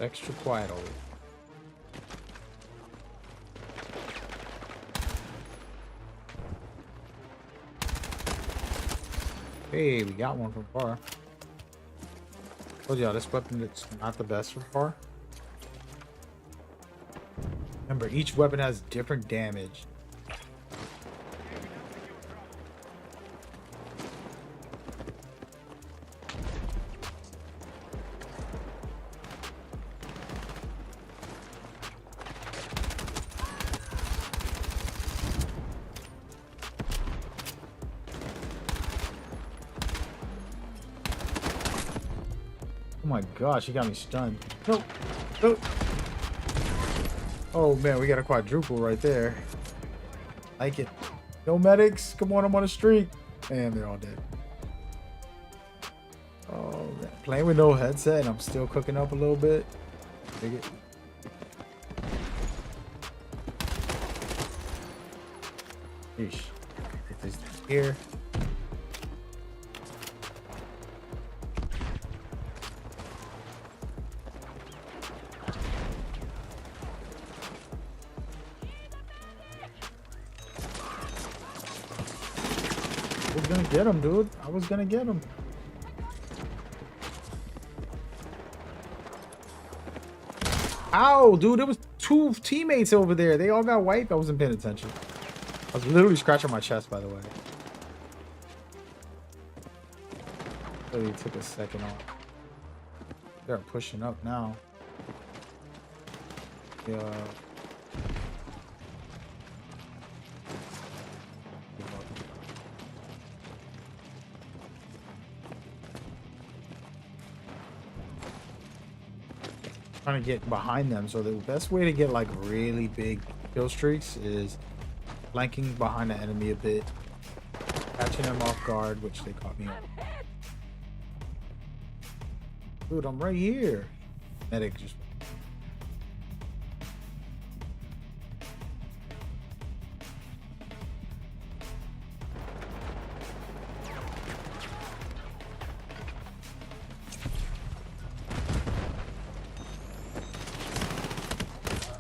Extra quiet over here. Hey, we got one from far. Told y'all this weapon is not the best from far. Remember, each weapon has different damage. Oh my gosh, he got me stunned. Nope. Nope. Oh man, we got a quadruple right there. Like it. No medics. Come on, I'm on a streak. Man, they're all dead. Oh man. Playing with no headset and I'm still cooking up a little bit. Dig it. Yeesh. Get this here. I was gonna get him, dude. I was gonna get him. Ow, dude. There was two teammates over there. They all got wiped. I wasn't paying attention. I was literally scratching my chest, by the way. Literally took a second off. They're pushing up now. Yeah. Trying to get behind them, so the best way to get like really big kill streaks is flanking behind the enemy a bit, catching them off guard, which they caught me on. Dude, I'm right here. Medic just.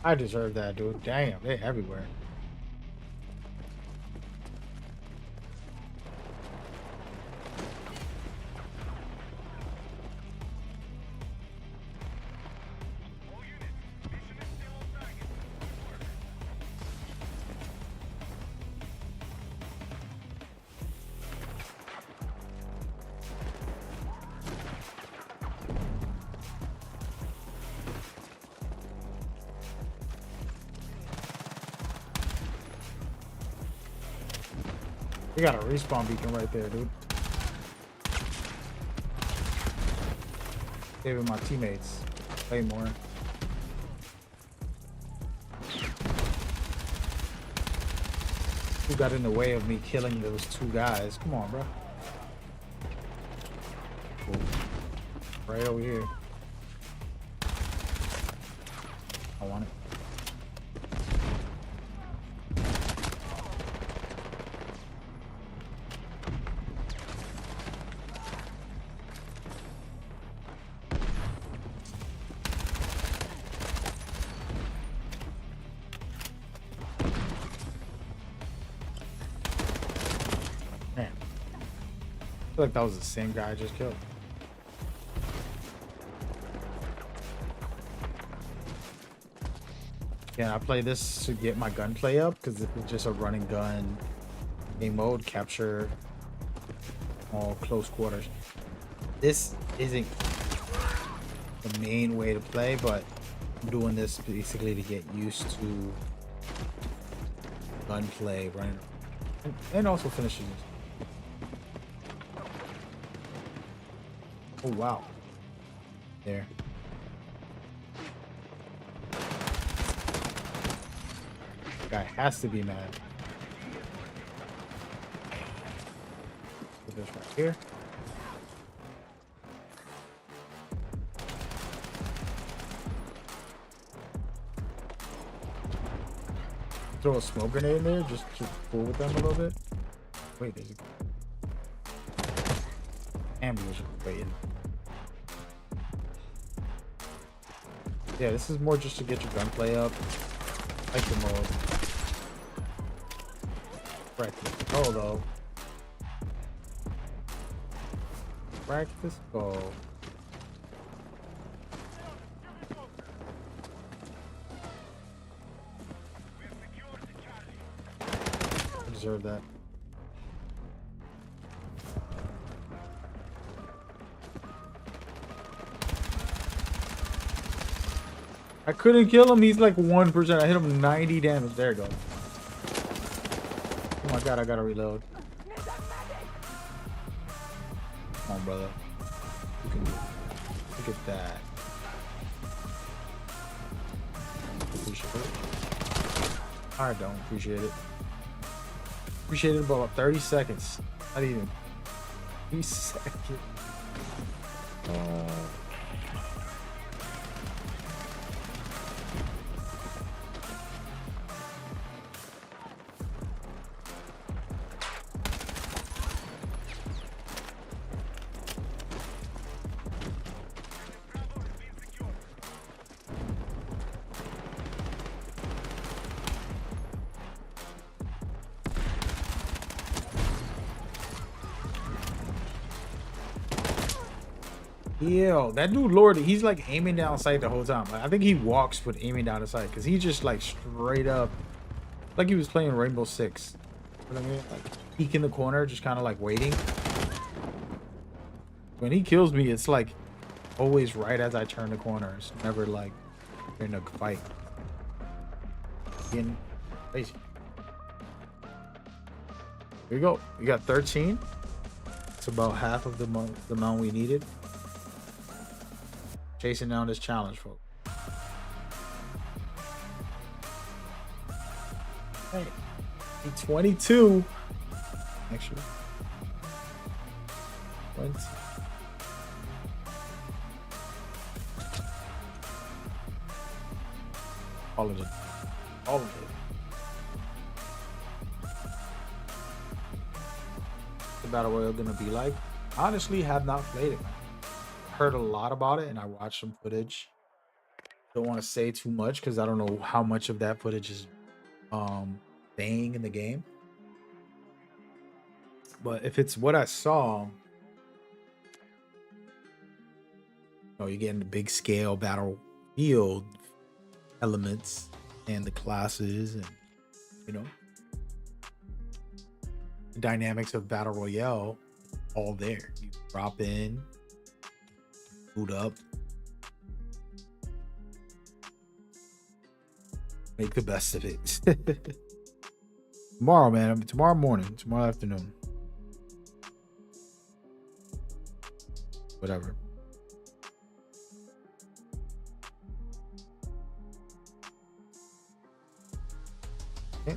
I deserve that, dude. Damn, they're everywhere. We got a respawn beacon right there, dude. Saving my teammates way more. Who got in the way of me killing those two guys? Come on, bro. Cool. Right over here. I want it. feel like that was the same guy I just killed. Yeah, I play this to get my gunplay up because it's just a running gun game mode, capture all close quarters. This isn't the main way to play, but I'm doing this basically to get used to gunplay, running, and also finishing this. Oh wow! There. Guy has to be mad. Put this right here. Throw a smoke grenade in there just to fool with them a little bit. Wait, there's a ambush waiting. Yeah, this is more just to get your gunplay up. Like the mode. Practice go though. Practice go. I deserve that. I couldn't kill him. He's like 1%. I hit him 90 damage. There you go. Oh my god, I gotta reload. Come on, brother. You can do it. Look at that. Appreciate it. I don't appreciate it. Appreciate it about 30 seconds. Not even 3 seconds. Yo, that dude Lord, he's like aiming down sight the whole time. Like, I think he walks with aiming down the sight because he's just like straight up, like he was playing Rainbow Six. You know what I mean? Like peek in the corner, just kind of like waiting. When he kills me, it's like always right as I turn the corner. It's never like in a fight. Getting crazy. Here we go. We got 13. It's about half of the amount we needed. Chasing down this challenge, folks. Hey, 22. Actually, 20. All of it. All of it. What's the battle royale gonna be like? Honestly, have not played it. Heard a lot about it and I watched some footage. Don't want to say too much because I don't know how much of that footage is staying in the game. But if it's what I saw, you're getting the big scale battlefield elements and the classes and the dynamics of battle royale all there. You drop in, boot up, make the best of it. Tomorrow, man. Tomorrow morning, tomorrow afternoon, whatever. Okay.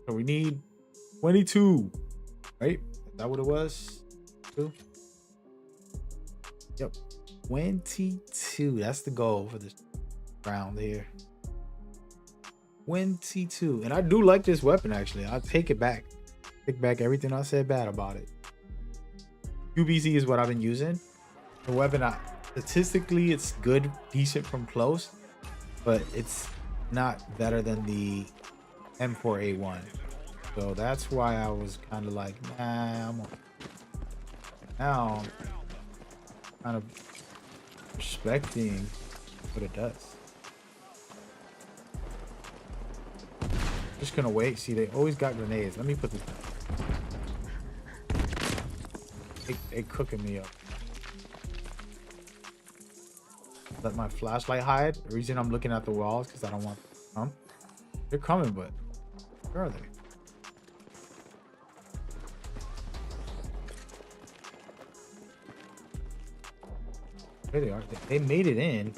So we need 22. Right? Is that what it was? Two? Yep. 22. That's the goal for this round here. 22. And I do like this weapon, actually. I'll take it back. Take back everything I said bad about it. QBZ is what I've been using. The weapon, statistically, it's good, decent from close, but it's not better than the M4A1. So that's why I was kind of like, nah, I'm okay. Now I'm kind of respecting what it does. Just gonna wait. See, they always got grenades. Let me put this down. They cooking me up. Let my flashlight hide. The reason I'm looking at the walls because I don't want them to come. They're coming, but where are they? There they are. They made it in.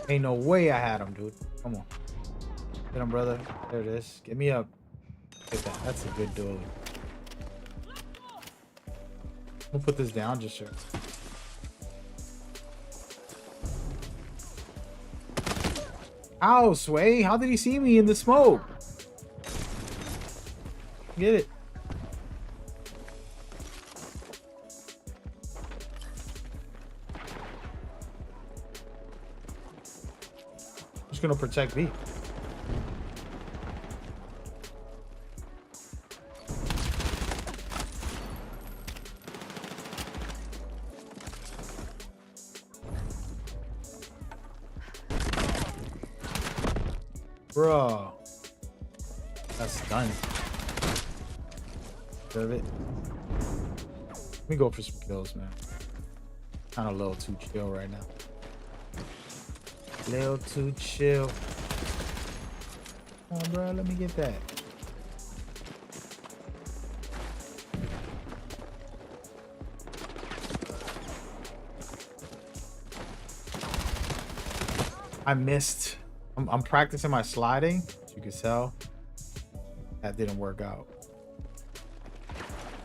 Ain't no way I had him, dude. Come on. Get him, brother. There it is. Get me up. Get that. That's a good duel. I'm gonna put this down just sure. Ow, Sway. How did he see me in the smoke? Get it. I'm just gonna protect B. Bro, that's done. Serve it. Let me go for some kills, man. Kind of a little too chill right now. Little too chill. Come on, bro. Let me get that. I missed. I'm practicing my sliding. As you can tell, that didn't work out.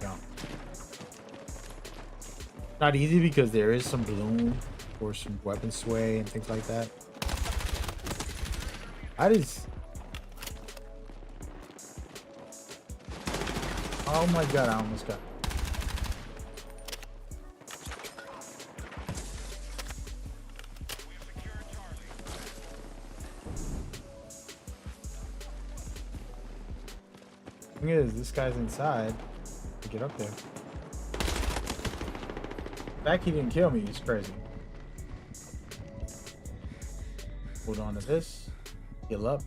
Yeah. Not easy because there is some bloom or some weapon sway and things like that. Oh my god, I almost got. Thing is, this guy's inside. Get up there. The fact he didn't kill me is crazy. Hold on to this. Heal up.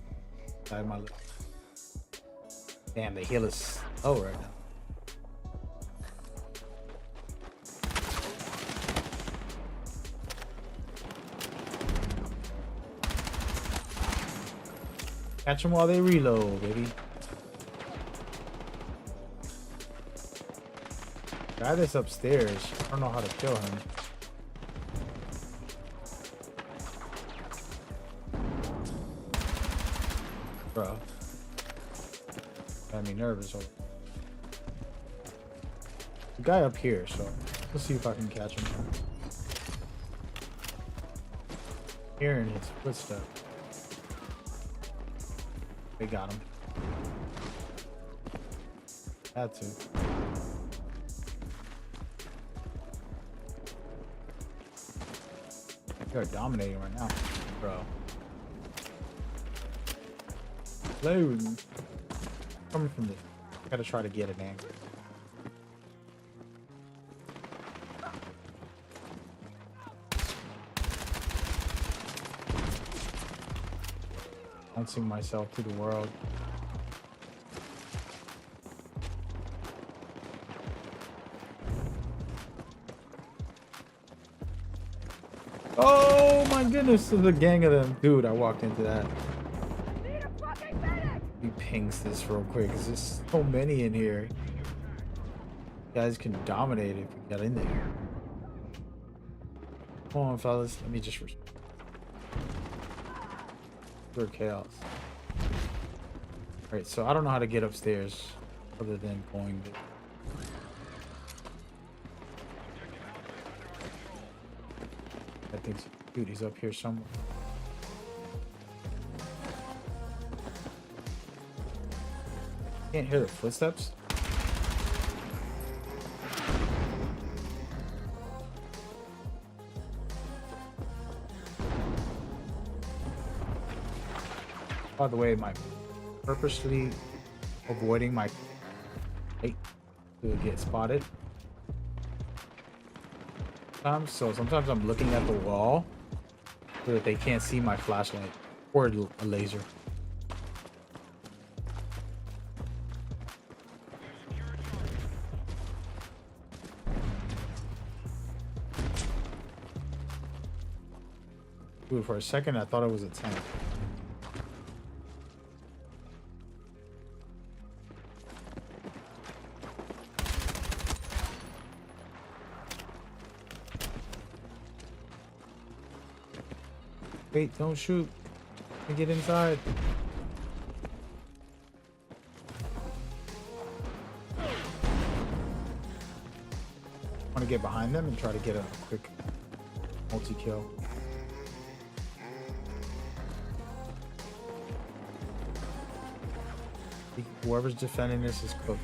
Damn, the heal is low right now. Catch them while they reload, baby. Guy that's upstairs, I don't know how to kill him. Bro. Got me nervous. The guy up here, so let's see if I can catch him. Hearing his footsteps. They got him. Had to. They're dominating right now, bro. Play with me. Coming from this. Gotta try to get an angle. Announcing myself to the world. Oh my goodness, there's a gang of them. Dude, I walked into that. He pings this real quick because there's so many in here. You guys can dominate if you get in there. Come on, fellas. Let me just... Pure chaos. Alright, so I don't know how to get upstairs other than going there. I think, dude, he's up here somewhere. Can't hear the footsteps. By the way, my purposely avoiding my light to get spotted. So sometimes I'm looking at the wall so that they can't see my flashlight or a laser. Dude, for a second I thought it was a tank. Wait, don't shoot. Let me get inside. I want to get behind them and try to get a quick multi-kill. Whoever's defending this is cooked.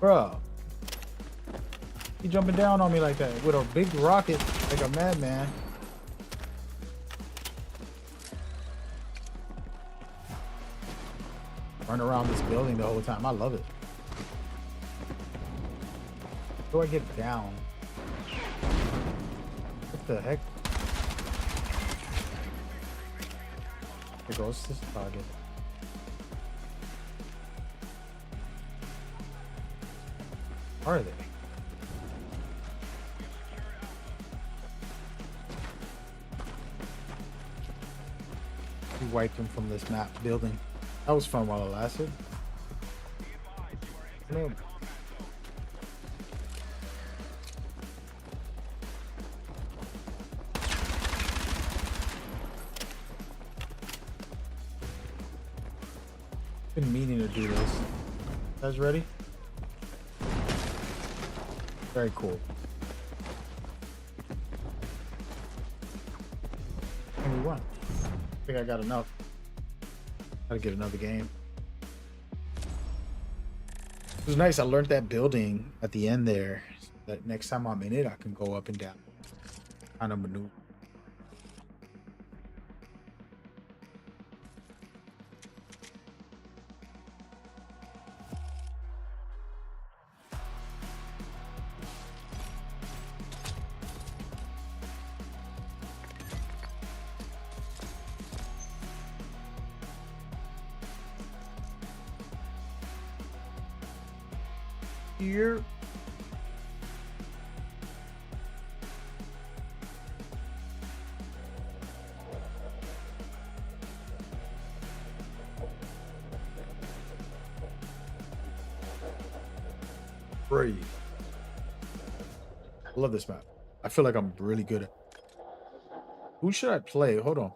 Bro, he jumping down on me like that with a big rocket like a madman. Run around this building the whole time. I love it. How do I get down? What the heck? There goes this target. Are they? We wiped him from this map building. That was fun while it lasted. No. Been meaning to do this. You guys ready? Very cool. And we won. I think I got enough. Gotta get another game. It was nice. I learned that building at the end there. So that next time I'm in it, I can go up and down. Kind of maneuver. Here. Breathe. I love this map. I feel like I'm really good at. Who should I play? Hold on.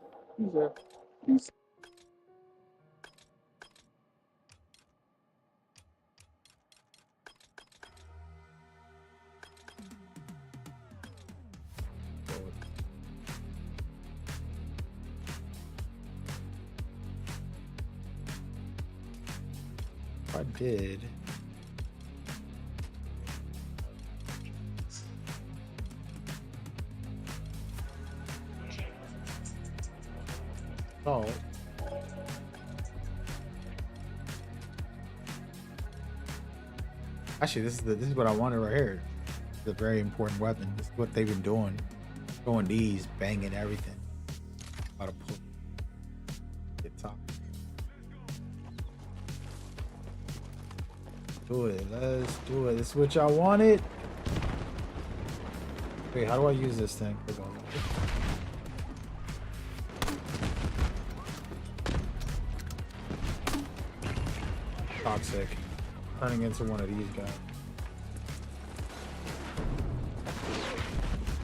I did. Oh. Actually, this is what I wanted right here. It's a very important weapon. This is what they've been doing. Throwing these, banging everything. About to pull. Get top. Do it. Let's do it. This is what y'all wanted. Wait, how do I use this thing? Toxic. Turning into one of these guys.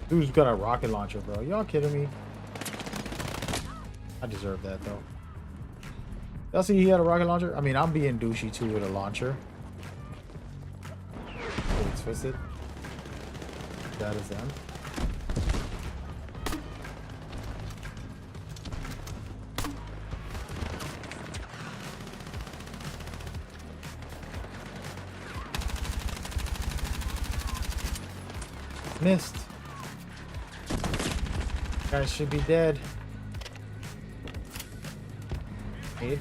Dude's got a rocket launcher, bro. Y'all kidding me? I deserve that, though. Y'all see he had a rocket launcher? I mean, I'm being douchey, too, with a launcher. Oh, it's twisted. That is them. Missed. Guys should be dead. Aid.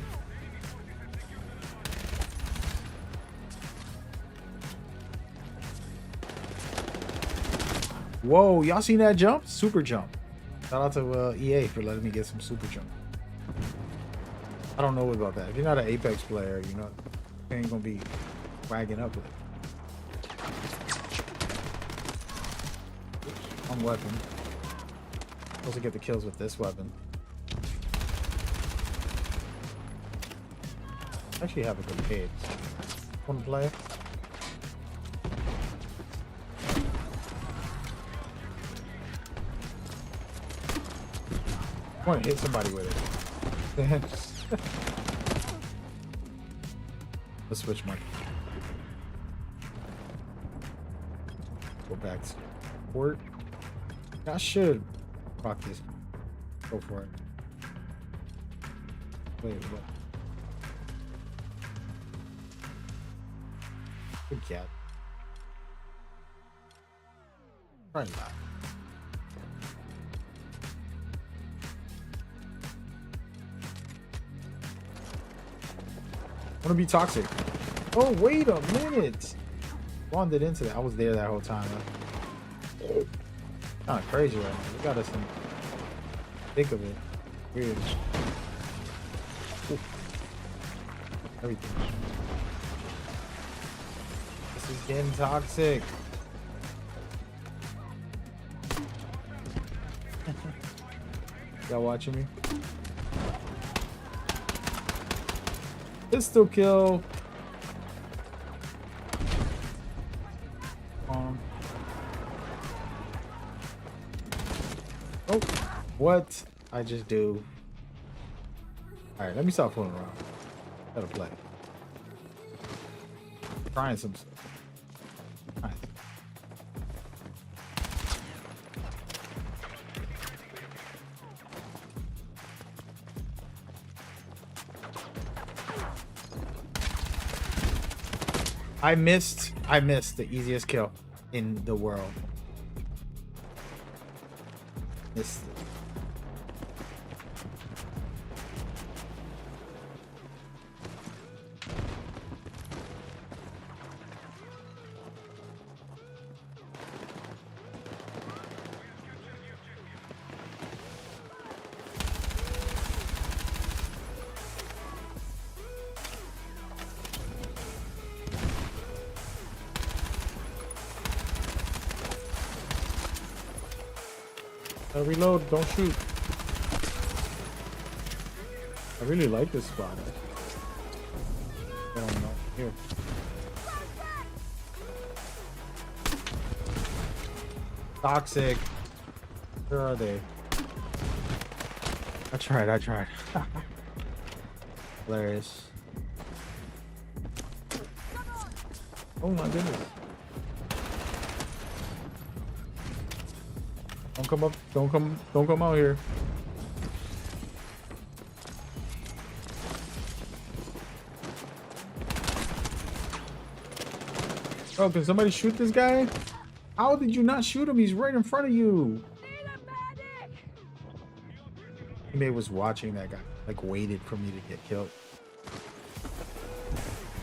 Whoa, y'all seen that jump? Super jump. Shout out to EA for letting me get some super jump. I don't know about that. If you're not an Apex player, you know, you ain't gonna be wagging up with it. One weapon. Supposed to get the kills with this weapon. Actually have a good cage. Wanna play? I want to hit somebody with it. Let's switch my. Go back to port. I should. Fuck this. Go for it. Wait, what? Good cat. Probably not. I want to be toxic. Oh, wait a minute. Wandered into that. I was there that whole time. Kind of crazy right now. We got us in thick of it. Weird. Ooh. Everything. This is getting toxic. Y'all watching me? Pistol kill. Oh, what I just do? All right, let me stop fooling around. Gotta play. Trying some stuff. Nice. I missed the easiest kill in the world. Missed it. Reload, don't shoot. I really like this spot. I don't know. Here. Toxic. Where are they? I tried. Hilarious. Oh my goodness. Don't come up. Don't come out here. Oh, can somebody shoot this guy? How did you not shoot him? He's right in front of you. He maybe was watching that guy, like waited for me to get killed.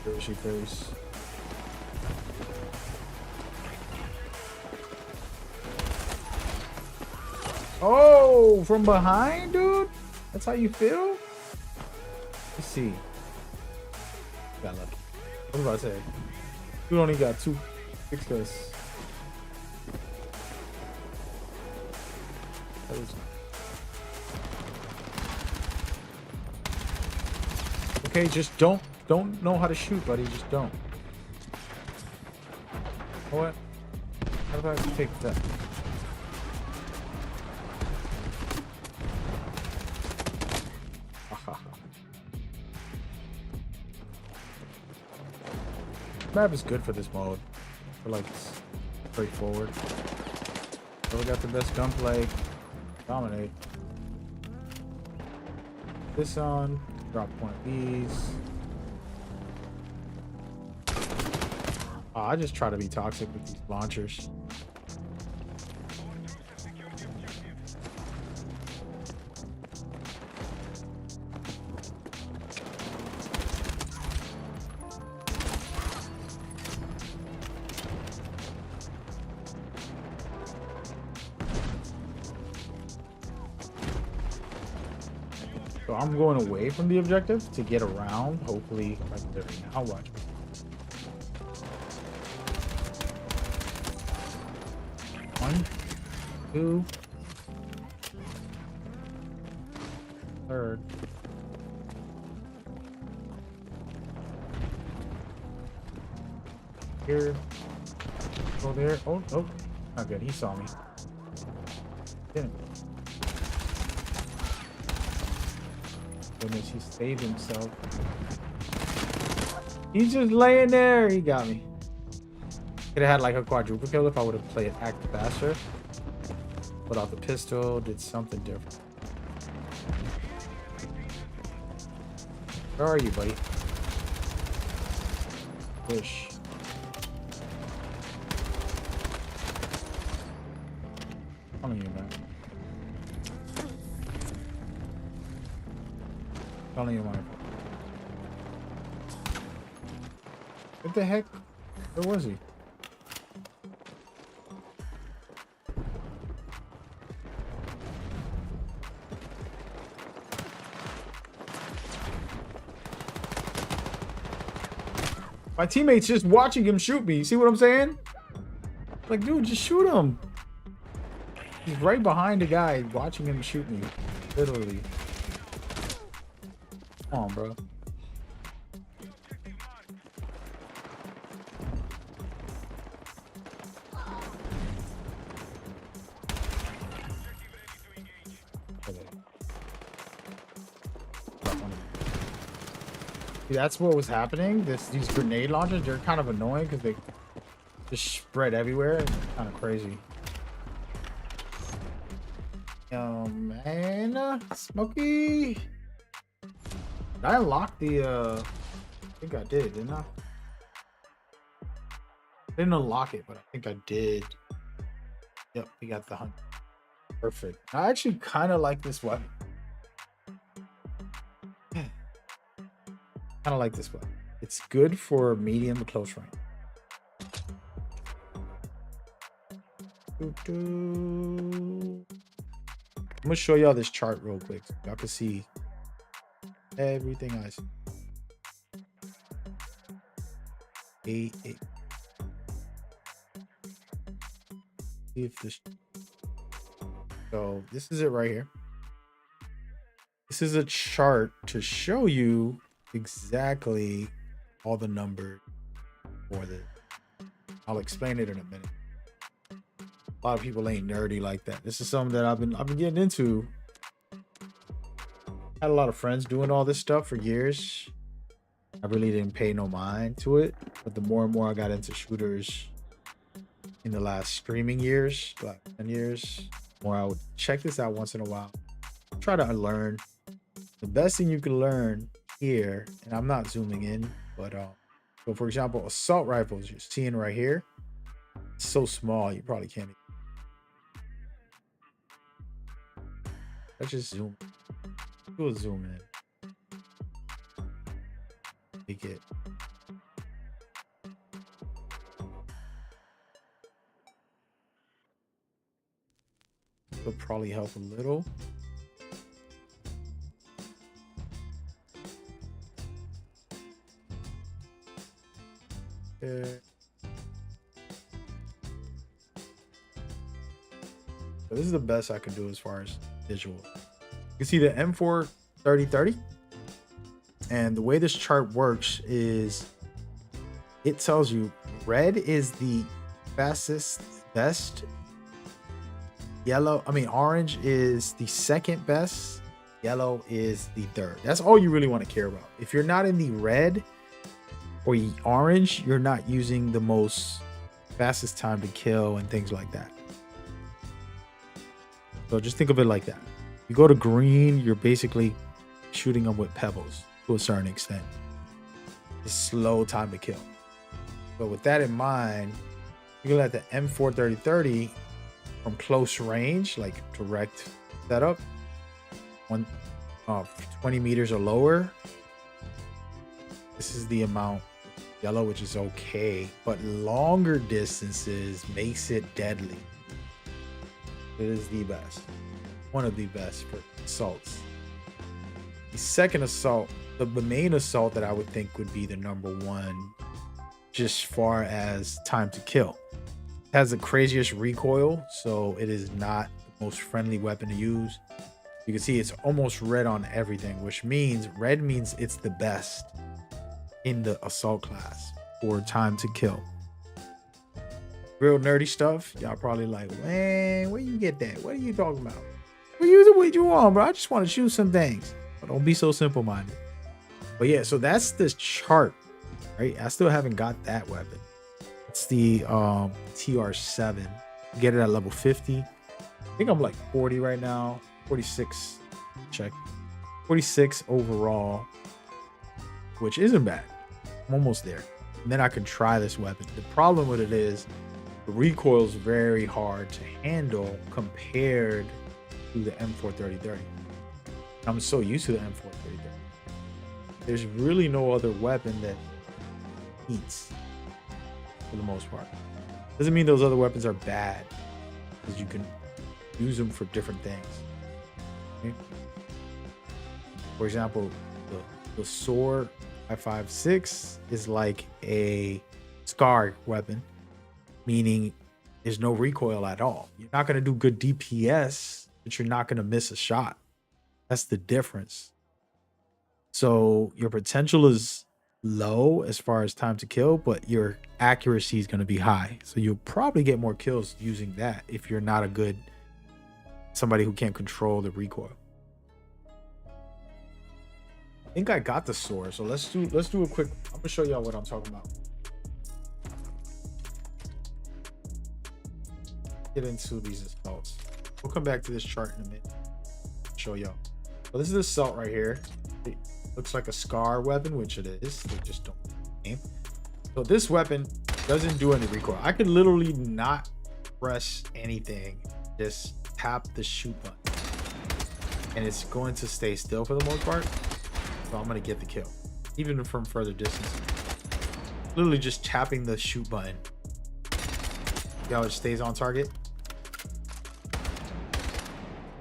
Where is she face? Oh, from behind, dude? That's how you feel? Let's see. Got lucky. What was I say? You only got 2 success. Okay, just don't know how to shoot, buddy. Just don't. You know what? How do I take that? Map is good for this mode. I feel like it's straightforward. So we got the best gunplay. Dominate. This on. Drop one of these. Oh, I just try to be toxic with these launchers. So I'm going away from the objective to get around. Hopefully, like there now. Watch. One, two, third. Here. Go there. Oh, oh, not good. He saw me. Didn't. Goodness, he saved himself. He's just laying there. He got me. Could have had like a quadruple kill if I would have played act faster. Put out the pistol, did something different. Where are you, buddy? Wish. Calling you, man. Calling you, man. What the heck? Where was he? My teammate's just watching him shoot me. You see what I'm saying? Like, dude, just shoot him. He's right behind the guy watching him shoot me. Literally. Come on, bro. See, that's what was happening. These grenade launchers, they're kind of annoying because they just spread everywhere. It's kind of crazy. Oh man, Smokey. Did I unlock the? I think I did, didn't I? I didn't unlock it, but I think I did. Yep, we got the hunt. Perfect. I actually kind of like this weapon. Kind of like this weapon. It's good for medium to close range. I'm gonna show y'all this chart real quick so y'all can see everything I see. 8. See if this. So this is it right here. This is a chart to show you exactly all the numbers for this. I'll explain it in a minute. A lot of people ain't nerdy like that. This is something that I've been getting into. Had a lot of friends doing all this stuff for years. I really didn't pay no mind to it, but the more and more I got into shooters in the last streaming years, like 10 years, more I would check this out once in a while. Try to learn. The best thing you can learn here, and I'm not zooming in, but so for example, assault rifles you're seeing right here, it's so small you probably can't. Let's just zoom. Do a zoom in. Make it. would probably help a little. Okay. So this is the best I can do as far as visual. You can see the M4 3030. And the way this chart works is it tells you red is the fastest, best. Orange is the second best. Yellow is the third. That's all you really want to care about. If you're not in the red or orange, you're not using the most fastest time to kill and things like that. So just think of it like that. You go to green, you're basically shooting them with pebbles to a certain extent. It's slow time to kill. So with that in mind, you can let the M4 3030 from close range, like direct setup, 20 meters or lower. This is the amount yellow, which is okay, but longer distances makes it deadly. It is the best, one of the best for assaults. The second assault, the main assault that I would think would be the number one, just far as time to kill. It has the craziest recoil, so it is not the most friendly weapon to use. You can see it's almost red on everything, which means red means it's the best in the assault class for time to kill. Real nerdy stuff, y'all probably like, man, where you get that? What are you talking about? What you want, bro? I just want to shoot some things. But don't be so simple-minded. But yeah, so that's this chart, right? I still haven't got that weapon. It's the TR7. Get it at level 50. I think I'm like 40 right now. 46. Check. 46 overall, which isn't bad. I'm almost there. And then I can try this weapon. The problem with it is the recoil is very hard to handle compared to the M4 3030. I'm so used to the M4 3030. There's really no other weapon that eats for the most part. Doesn't mean those other weapons are bad, because you can use them for different things. Okay? For example, the sword BF6 is like a SCAR weapon, meaning there's no recoil at all. You're not going to do good DPS, but you're not going to miss a shot. That's the difference. So your potential is low as far as time to kill, but your accuracy is going to be high. So you'll probably get more kills using that if you're not somebody who can't control the recoil. I think I got the sword, so let's do a quick. I'm gonna show y'all what I'm talking about. Get into these assaults. We'll come back to this chart in a minute. Show y'all. So this is the assault right here. It looks like a SCAR weapon, which it is. They just don't aim. So this weapon doesn't do any recoil. I could literally not press anything, just tap the shoot button, and it's going to stay still for the most part. So I'm gonna get the kill, even from further distance. Literally just tapping the shoot button. See how it stays on target?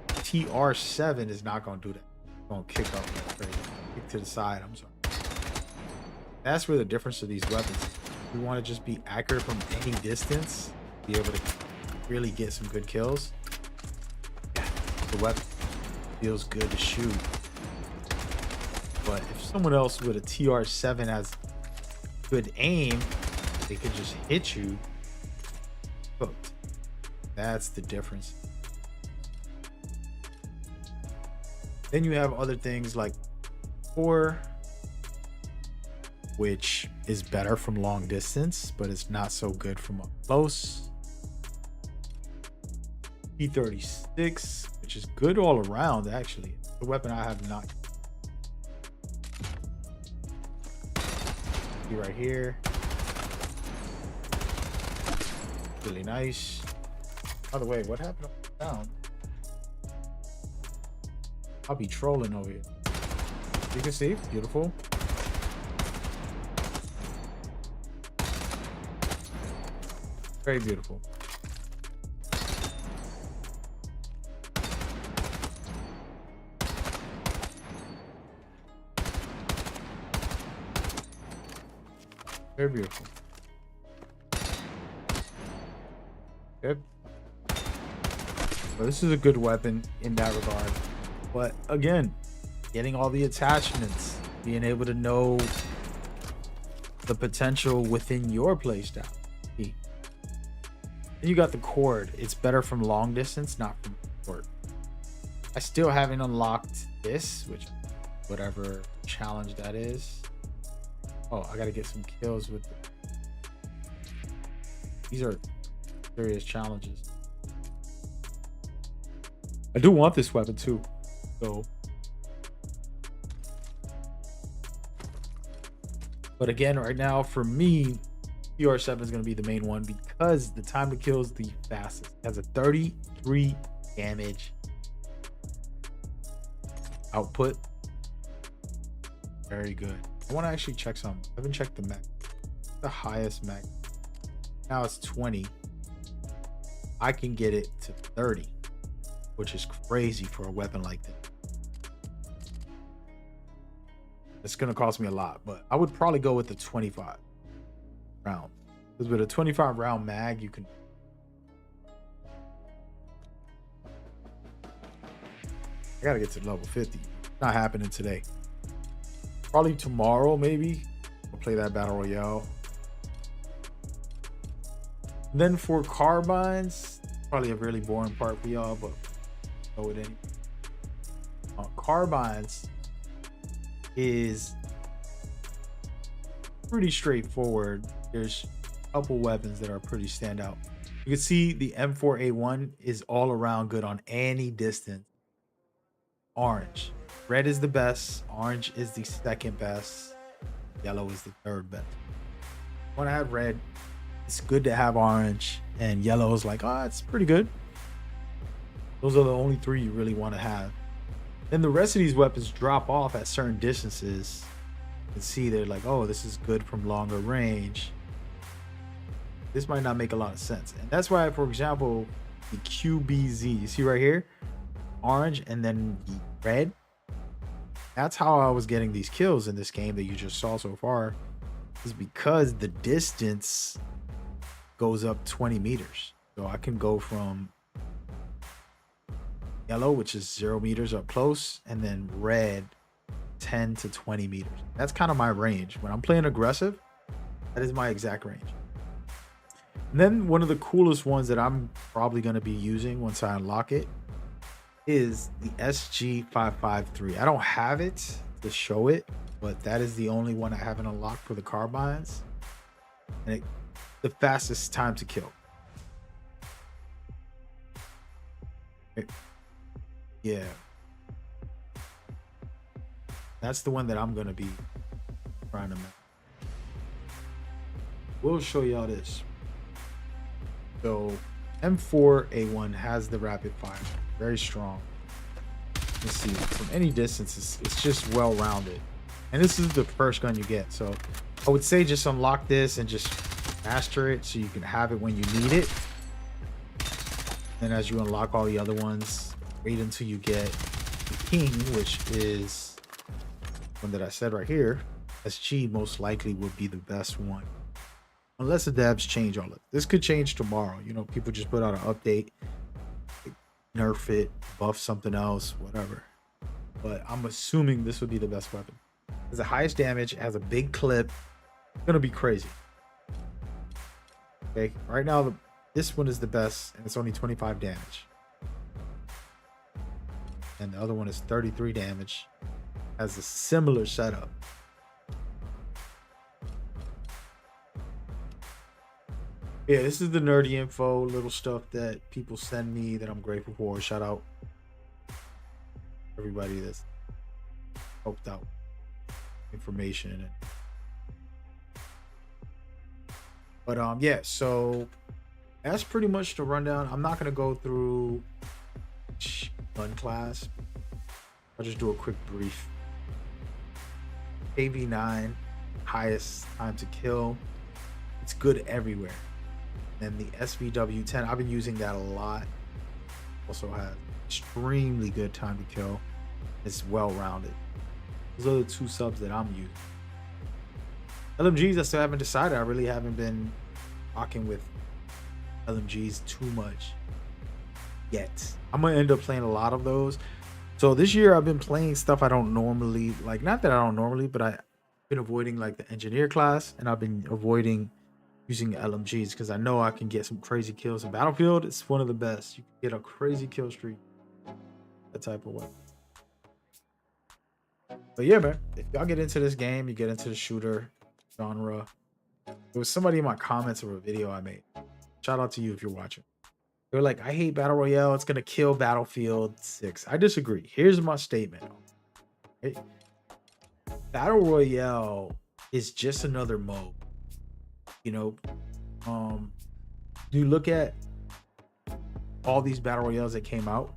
TR7 is not gonna do that. It's gonna kick up like crazy. Kick to the side, I'm sorry. That's where the difference of these weapons. We want to just be accurate from any distance, be able to really get some good kills. Yeah, the weapon feels good to shoot. But if someone else with a TR7 has good aim, they could just hit you. Hooked. That's the difference. Then you have other things like afar, which is better from long distance, but it's not so good from up close. P36, which is good all around, actually. The weapon I have not. Right here, really nice. By the way, what happened down? I'll be trolling over here. You can see, beautiful. Very beautiful. Very beautiful. Good. Well, this is a good weapon in that regard. But again, getting all the attachments, being able to know the potential within your playstyle. And you got the cord. It's better from long distance, not from short. I still haven't unlocked this, which whatever challenge that is. Oh, I gotta get some kills with these are serious challenges. I do want this weapon too, so. But again, right now for me, PR7 is going to be the main one because the time to kill is the fastest. It has a 33 damage output. Very good. I want to actually check some. I haven't checked the mag. The highest mag. Now it's 20. I can get it to 30, which is crazy for a weapon like this. It's going to cost me a lot, but I would probably go with the 25 round. Because with a 25 round mag, you can. I got to get to level 50. Not happening today. Probably tomorrow, maybe. I'll play that battle royale. And then for carbines, probably a really boring part for y'all, but go with any. Carbines is pretty straightforward. There's a couple weapons that are pretty standout. You can see the M4A1 is all around good on any distance. Orange. Red is the best. Orange is the second best. Yellow is the third best. When I have red, it's good to have orange. And yellow is like, oh, it's pretty good. Those are the only three you really want to have. Then the rest of these weapons drop off at certain distances. You can see they're like, oh, this is good from longer range. This might not make a lot of sense. And that's why, for example, the QBZ, you see right here, orange and then the red. That's how I was getting these kills in this game that you just saw so far, is because the distance goes up 20 meters. So I can go from yellow, which is 0 meters up close, and then red 10 to 20 meters. That's kind of my range. When I'm playing aggressive, that is my exact range. And then one of the coolest ones that I'm probably going to be using once I unlock it is the SG553. I don't have it to show it, but that is the only one I haven't unlocked for the carbines. And the fastest time to kill. Yeah. That's the one that I'm going to be trying to make. We'll show y'all this. So M4A1 has the rapid fire. Very strong. Let's see. From any distance, it's just well-rounded. And this is the first gun you get. So I would say just unlock this and just master it so you can have it when you need it. And as you unlock all the other ones, wait until you get the king, which is one that I said right here. SG most likely would be the best one. Unless the devs change all of it. This could change tomorrow. You know, people just put out an update, nerf it, buff something else, whatever. But I'm assuming this would be the best weapon. It has the highest damage, it has a big clip. It's gonna be crazy. Okay, right now this one is the best, and it's only 25 damage. And the other one is 33 damage. Has a similar setup. Yeah, this is the nerdy info, little stuff that people send me that I'm grateful for. Shout out everybody that's helped out information. But yeah, so that's pretty much the rundown. I'm not gonna go through gun class. I'll just do a quick brief. AV9, highest time to kill. It's good everywhere. And the SVW10, I've been using that a lot. Also has extremely good time to kill. It's well-rounded. Those are the two subs that I'm using. LMGs, I still haven't decided. I really haven't been rocking with LMGs too much yet. I'm gonna end up playing a lot of those. So this year I've been playing stuff I don't normally like. Not that I don't normally, but I've been avoiding like the engineer class, and I've been avoiding using LMGs because I know I can get some crazy kills in Battlefield. It's one of the best. You can get a crazy kill streak, that type of weapon. But yeah, man, if y'all get into this game, you get into the shooter genre. There was somebody in my comments of a video I made. Shout out to you if you're watching. They were like, I hate Battle Royale. It's going to kill Battlefield 6. I disagree. Here's my statement. Okay? Battle Royale is just another mode. You know, you look at all these Battle Royales that came out,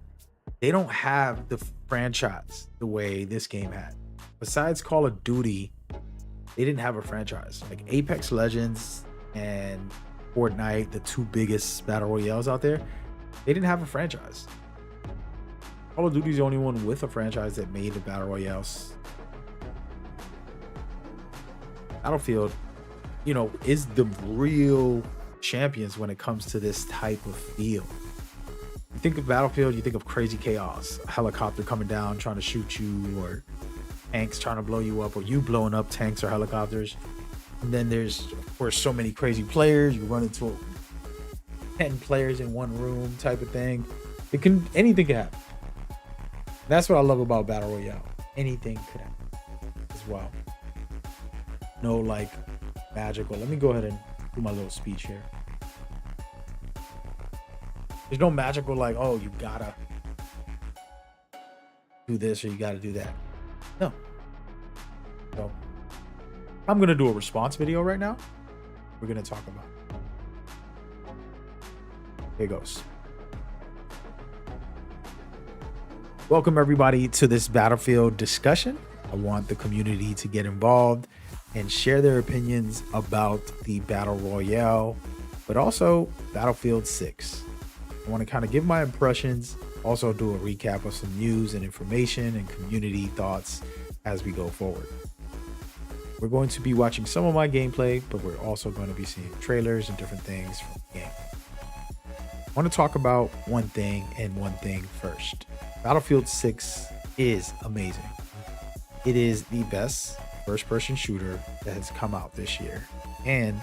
they don't have the franchise the way this game had. Besides Call of Duty, they didn't have a franchise. Like Apex Legends and Fortnite, the two biggest battle royales out there, they didn't have a franchise. Call of Duty's the only one with a franchise that made the battle royales. Battlefield, you know, is the real champions when it comes to this type of feel. You think of Battlefield, you think of crazy chaos, a helicopter coming down trying to shoot you, or tanks trying to blow you up, or you blowing up tanks or helicopters. And then there's, of course, so many crazy players. You run into 10 players in one room type of thing. Anything can happen. That's what I love about Battle Royale. Anything could happen as well. No like magical. Let me go ahead and do my little speech here. There's no magical like, oh, you gotta do this or you gotta do that. No. So I'm gonna do a response video right now. We're gonna talk about it. Here goes. Welcome everybody to this Battlefield discussion. I want the community to get involved and share their opinions about the Battle Royale, but also Battlefield 6. I want to kind of give my impressions, also do a recap of some news and information and community thoughts as we go forward. We're going to be watching some of my gameplay, but we're also going to be seeing trailers and different things from the game. I want to talk about one thing and one thing first. Battlefield 6 is amazing. It is the best first-person shooter that has come out this year, and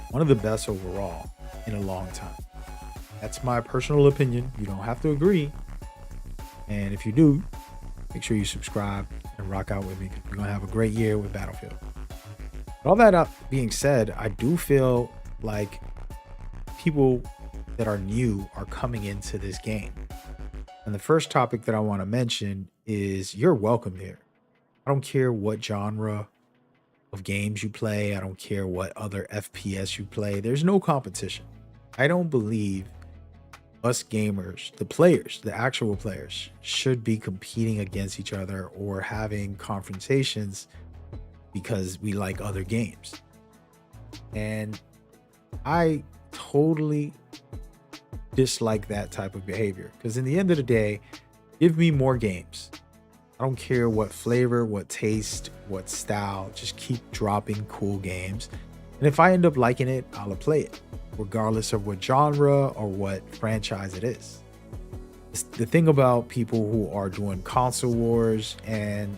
one of the best overall in a long time. That's my personal opinion. You don't have to agree. And if you do, make sure you subscribe and rock out with me, because we're going to have a great year with Battlefield. But all that being said, I do feel like people that are new are coming into this game. And the first topic that I want to mention is you're welcome here. I don't care what genre of games you play. I don't care what other FPS you play. There's no competition. I don't believe us gamers, the players, the actual players, should be competing against each other or having confrontations because we like other games. And I totally dislike that type of behavior, because in the end of the day, give me more games. I don't care what flavor, what taste, what style, just keep dropping cool games. And if I end up liking it, I'll play it, regardless of what genre or what franchise it is. It's the thing about people who are doing console wars and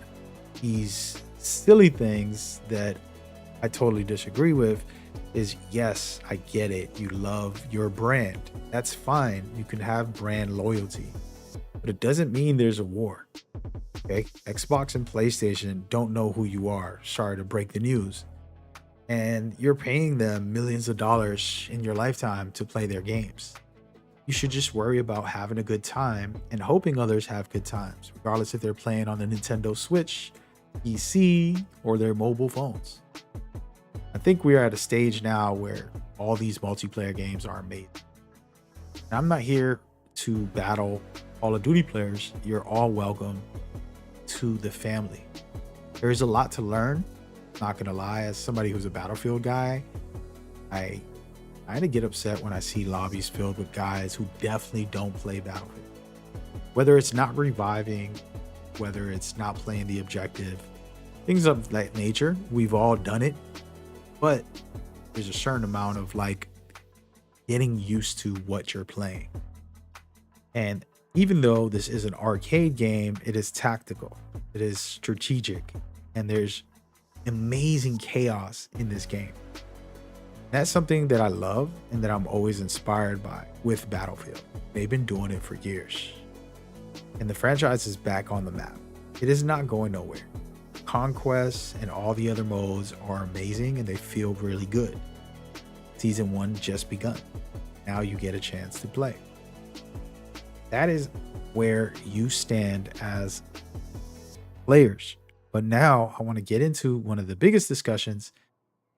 these silly things that I totally disagree with is, yes, I get it. You love your brand. That's fine. You can have brand loyalty, but it doesn't mean there's a war. Okay? Xbox and PlayStation don't know who you are. Sorry to break the news. And you're paying them millions of dollars in your lifetime to play their games. You should just worry about having a good time and hoping others have good times, regardless if they're playing on the Nintendo Switch, PC, or their mobile phones. I think we are at a stage now where all these multiplayer games are amazing. And I'm not here to battle Call of Duty players. You're all welcome to the family. There's a lot to learn. Not gonna lie, as somebody who's a Battlefield guy, I kind of get upset when I see lobbies filled with guys who definitely don't play Battlefield. Whether it's not reviving, whether it's not playing the objective, things of that nature, we've all done it. but there's a certain amount of like getting used to what you're playing. And even though this is an arcade game, it is tactical, it is strategic, and there's amazing chaos in this game. That's something that I love and that I'm always inspired by with Battlefield. They've been doing it for years. And the franchise is back on the map. It is not going nowhere. Conquest and all the other modes are amazing and they feel really good. Season 1 just begun. Now you get a chance to play. That is where you stand as players. But now I want to get into one of the biggest discussions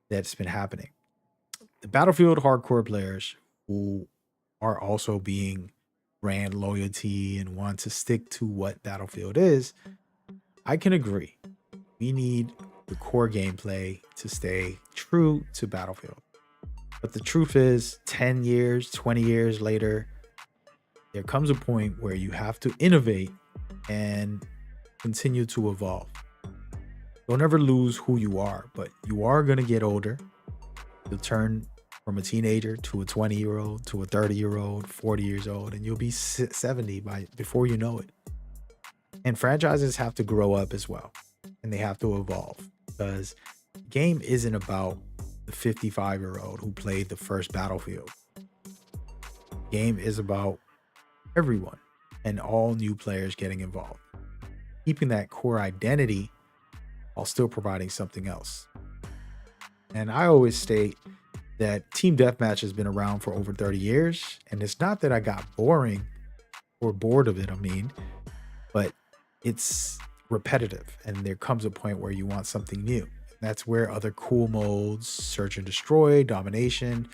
that's been happening. The Battlefield hardcore players who are also being brand loyalty and want to stick to what Battlefield is, I can agree. We need the core gameplay to stay true to Battlefield. But the truth is, 10 years, 20 years later, there comes a point where you have to innovate and continue to evolve. Don't ever lose who you are, but you are going to get older. You'll turn from a teenager to a 20-year-old to a 30-year-old, 40 years old, and you'll be 70 before you know it. And franchises have to grow up as well, and they have to evolve, because the game isn't about the 55-year-old who played the first Battlefield. The game is about everyone and all new players getting involved, keeping that core identity while still providing something else. And I always state that team deathmatch has been around for over 30 years. And it's not that I got boring or bored of it, but it's repetitive. And there comes a point where you want something new. That's where other cool modes, search and destroy, domination,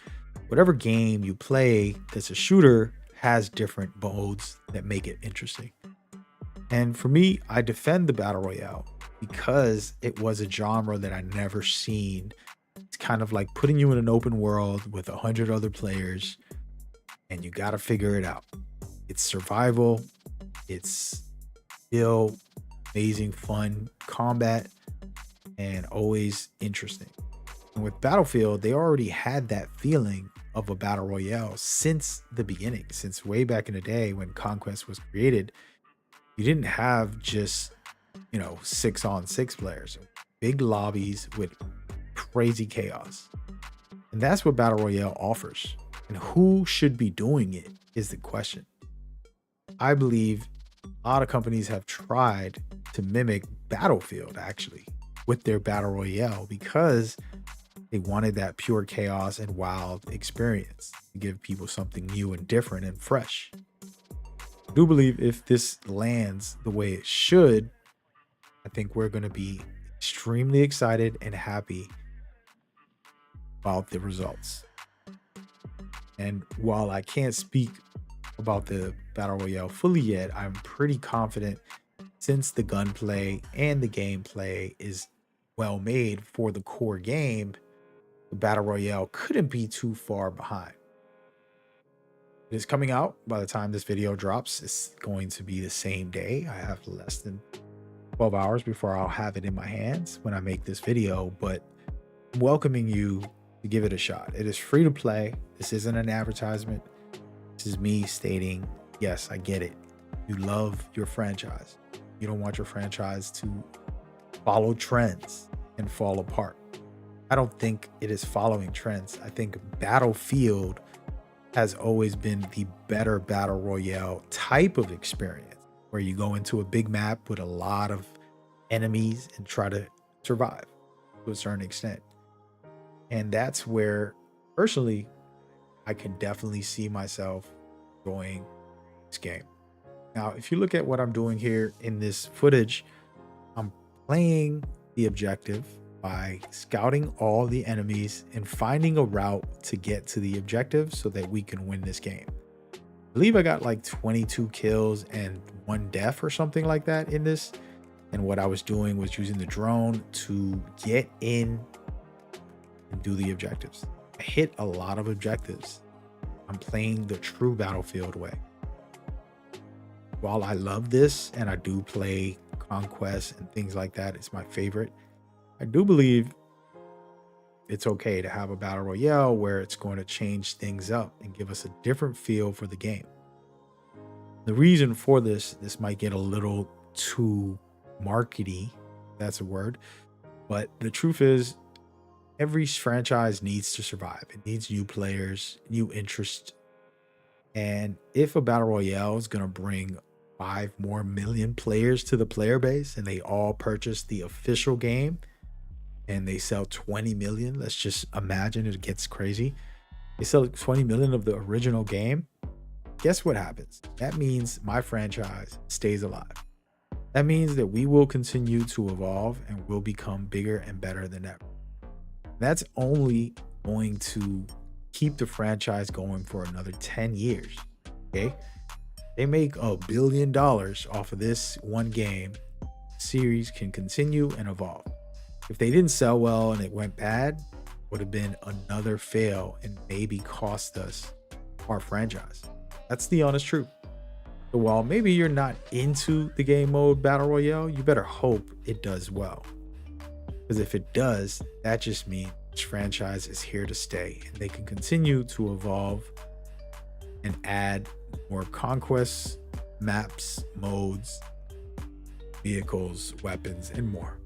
whatever game you play that's a shooter has different modes that make it interesting. And for me, I defend the Battle Royale because it was a genre that I never seen. It's kind of like putting you in an open world with 100 other players and you got to figure it out. It's survival. It's still amazing, fun combat, and always interesting. And with Battlefield, they already had that feeling of a battle royale since the beginning, since way back in the day when Conquest was created. You didn't have just, 6-on-6 players, big lobbies with crazy chaos. And that's what battle royale offers. And who should be doing it is the question. I believe a lot of companies have tried to mimic Battlefield actually with their battle royale because they wanted that pure chaos and wild experience to give people something new and different and fresh. I do believe if this lands the way it should, I think we're going to be extremely excited and happy about the results. And while I can't speak about the battle royale fully yet, I'm pretty confident since the gunplay and the gameplay is well made for the core game, the battle royale couldn't be too far behind. It is coming out by the time this video drops. It's going to be the same day. I have less than 12 hours before I'll have it in my hands when I make this video, but I'm welcoming you to give it a shot. It is free to play. This isn't an advertisement. This is me stating, yes, I get it. You love your franchise. You don't want your franchise to follow trends and fall apart. I don't think it is following trends. I think Battlefield has always been the better battle royale type of experience where you go into a big map with a lot of enemies and try to survive to a certain extent. And that's where personally I can definitely see myself enjoying this game. Now, if you look at what I'm doing here in this footage, I'm playing the objective by scouting all the enemies and finding a route to get to the objective so that we can win this game. I believe I got like 22 kills and 1 death or something like that in this. And what I was doing was using the drone to get in and do the objectives. I hit a lot of objectives. I'm playing the true Battlefield way. While I love this and I do play Conquest and things like that, it's my favorite. I do believe it's okay to have a battle royale where it's going to change things up and give us a different feel for the game. The reason for this might get a little too markety, that's a word, but the truth is every franchise needs to survive. It needs new players, new interest. And if a battle royale is going to bring 5 more million players to the player base and they all purchase the official game and they sell 20 million, let's just imagine it gets crazy. They sell 20 million of the original game. Guess what happens? That means my franchise stays alive. That means that we will continue to evolve and will become bigger and better than ever. That's only going to keep the franchise going for another 10 years. Okay. They make $1 billion off of this one game. Series can continue and evolve. If they didn't sell well and it went bad, would have been another fail and maybe cost us our franchise. That's the honest truth. So while maybe you're not into the game mode battle royale, you better hope it does well. Because if it does, that just means this franchise is here to stay and they can continue to evolve and add more conquests, maps, modes, vehicles, weapons, and more.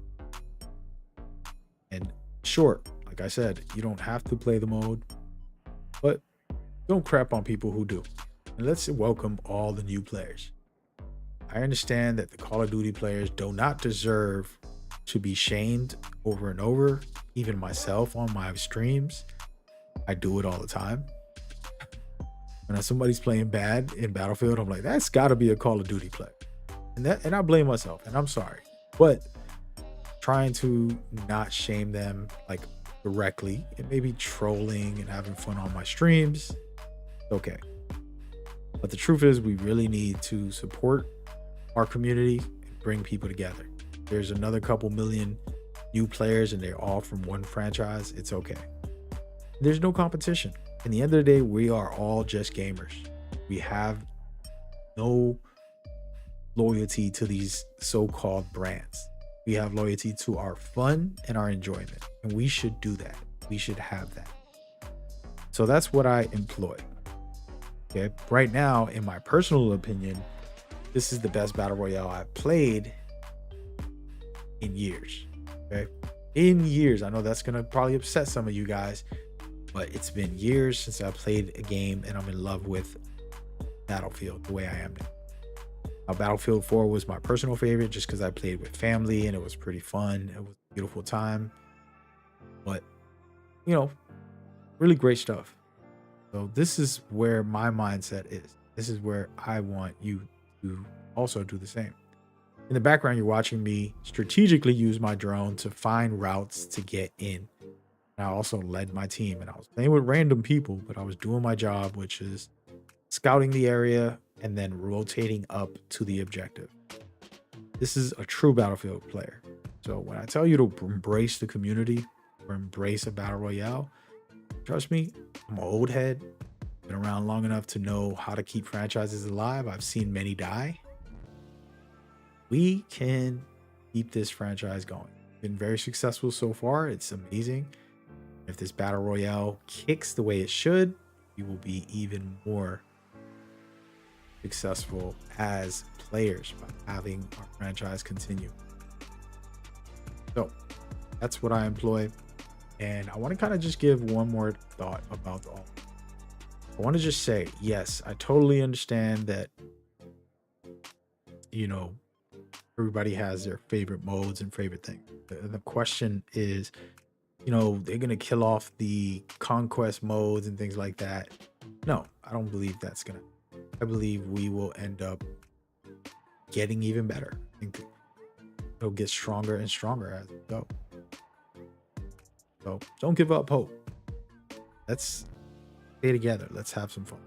And sure, like I said, you don't have to play the mode, but don't crap on people who do. And let's welcome all the new players. I understand that the Call of Duty players do not deserve to be shamed over and over. Even myself on my streams, I do it all the time. When somebody's playing bad in Battlefield, I'm like, that's got to be a Call of Duty player. And I blame myself, and I'm sorry. But trying to not shame them like directly, and maybe trolling and having fun on my streams, okay. But the truth is, we really need to support our community and bring people together. There's another couple million new players and they're all from one franchise. It's okay. There's no competition. In the end of the day, we are all just gamers. We have no loyalty to these so-called brands. We have loyalty to our fun and our enjoyment. And we should do that. We should have that. So that's what I employ. Okay. Right now, in my personal opinion, this is the best battle royale I've played in years. Okay. In years. I know that's going to probably upset some of you guys, but it's been years since I played a game and I'm in love with Battlefield the way I am now. Now, Battlefield 4 was my personal favorite just because I played with family and it was pretty fun. It was a beautiful time. But, you know, really great stuff. So this is where my mindset is. This is where I want you to also do the same. In the background, you're watching me strategically use my drone to find routes to get in. And I also led my team and I was playing with random people, but I was doing my job, which is scouting the area and then rotating up to the objective. This is a true Battlefield player. So when I tell you to embrace the community or embrace a battle royale, trust me, I'm an old head, been around long enough to know how to keep franchises alive. I've seen many die. We can keep this franchise going. Been very successful so far. It's amazing. If this battle royale kicks the way it should, we will be even more successful as players by having our franchise continue. So that's what I employ. And I want to kind of just give one more thought about all. I want to just say, yes, I totally understand that, you know, everybody has their favorite modes and favorite things. The question is, you know, they're going to kill off the conquest modes and things like that. No, I don't believe that's going to. I believe we will end up getting even better. I think it'll get stronger and stronger as we go. So don't give up hope. Let's stay together. Let's have some fun.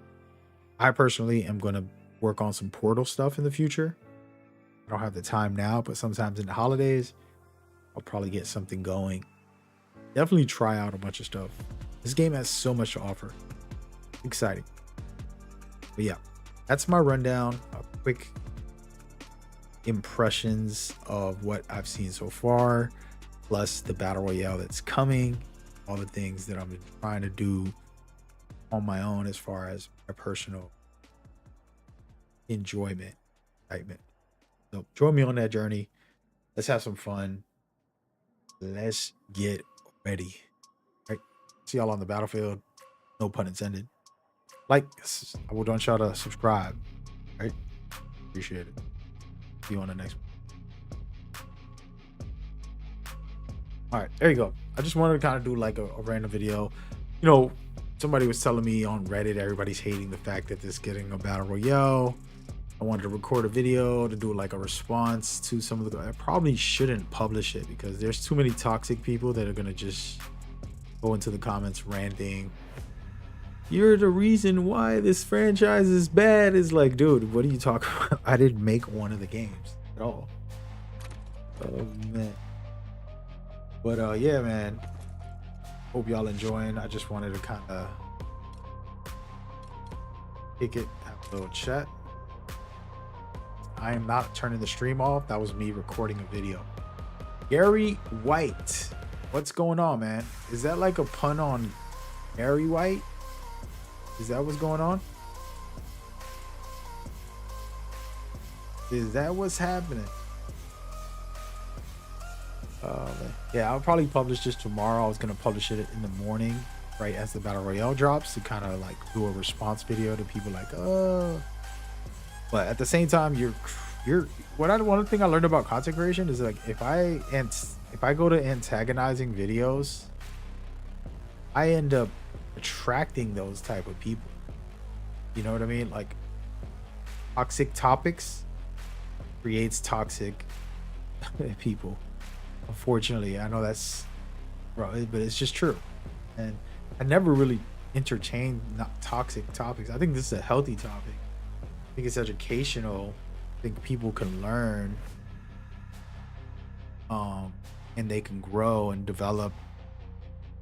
I personally am going to work on some Portal stuff in the future. I don't have the time now, but sometimes in the holidays, I'll probably get something going. Definitely try out a bunch of stuff. This game has so much to offer. Exciting. But yeah, that's my rundown. A quick impressions of what I've seen so far, plus the battle royale that's coming. all the things that I'm trying to do on my own as far as my personal enjoyment, excitement. So join me on that journey. Let's have some fun. Let's get ready. Right. See y'all on the battlefield. No pun intended. Like, I would want y'all to subscribe. Right. Appreciate it. See you on the next one. All right, there you go. I just wanted to kind of do like a random video. You know, somebody was telling me on Reddit, everybody's hating the fact that this getting a battle royale. I wanted to record a video to do like a response to some of the. I probably shouldn't publish it because there's too many toxic people that are gonna just go into the comments ranting. You're the reason why this franchise is bad. Is like, dude, what are you talking about? I didn't make one of the games at all. Oh man. But yeah, man. Hope y'all enjoying. I just wanted to kind of kick it, have a little chat. I am not turning the stream off. That was me recording a video. Gary White. What's going on, man? Is that like a pun on Gary White? Is that what's going on? Is that what's happening? Yeah, I'll probably publish this tomorrow. I was gonna publish it in the morning, right as the battle royale drops, to kind of like do a response video to people like, oh. But at the same time, one thing I learned about content creation is like if I go to antagonizing videos, I end up attracting those type of people. You know what I mean? Like toxic topics creates toxic people. Unfortunately, I know that's wrong, but it's just true. And I never really entertained not toxic topics. I think this is a healthy topic. I think it's educational. I think people can learn, and they can grow and develop.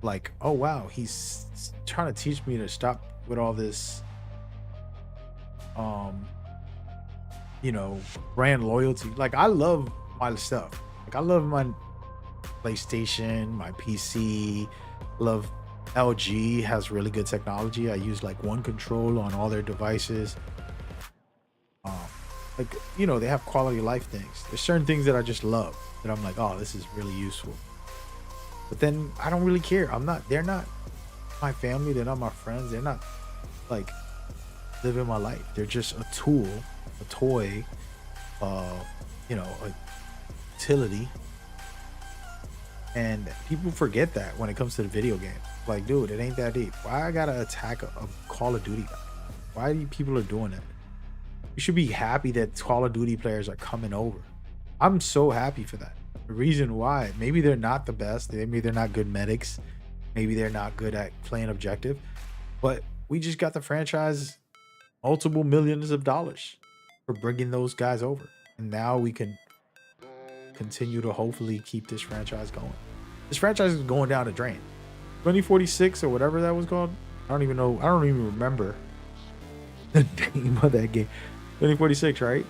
Like, oh wow, he's trying to teach me to stop with all this, you know, brand loyalty. Like, I love my stuff. Like, I love my PlayStation, my PC. Love LG has really good technology. I use like one control on all their devices. Like, you know, they have quality of life things. There's certain things that I just love that I'm like, oh, this is really useful. But then I don't really care. They're not my family. They're not my friends. They're not like living my life. They're just a tool, a toy, you know, a utility. And people forget that when it comes to the video game. Like, dude, it ain't that deep. Why I gotta attack a Call of Duty guy? Why do people are doing that? You should be happy that Call of Duty players are coming over. I'm so happy for that. The reason why, maybe they're not the best. Maybe they're not good medics. Maybe they're not good at playing objective. But we just got the franchise multiple millions of dollars for bringing those guys over. And now we can continue to hopefully keep this franchise going. This franchise is going down the drain. 2046 or whatever that was called. I don't even know. I don't even remember the name of that game. 2046, right?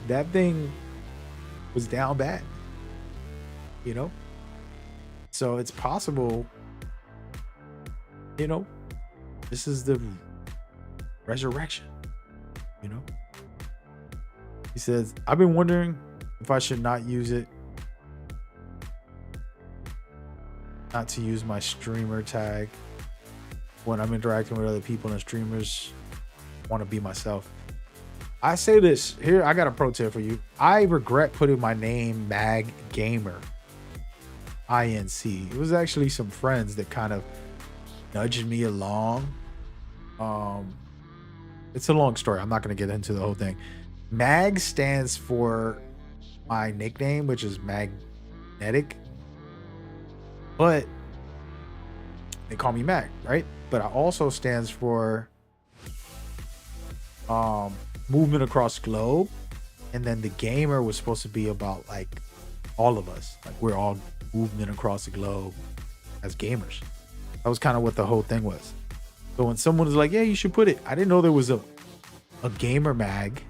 That thing was down bad. You know? So it's possible, you know, this is the resurrection, you know? He says, I've been wondering if I should not use it. Not to use my streamer tag when I'm interacting with other people and streamers want to be myself. I say this here. I got a pro tip for you. I regret putting my name Mag Gamer INC. It was actually some friends that kind of nudged me along. It's a long story. I'm not going to get into the whole thing. Mag stands for my nickname, which is Magnetic, but they call me Mag, right? But I also stands for movement across globe, and then the gamer was supposed to be about like all of us, like we're all movement across the globe as gamers. That was kind of what the whole thing was. So when someone was like, yeah, you should put it, I didn't know there was a gamer mag,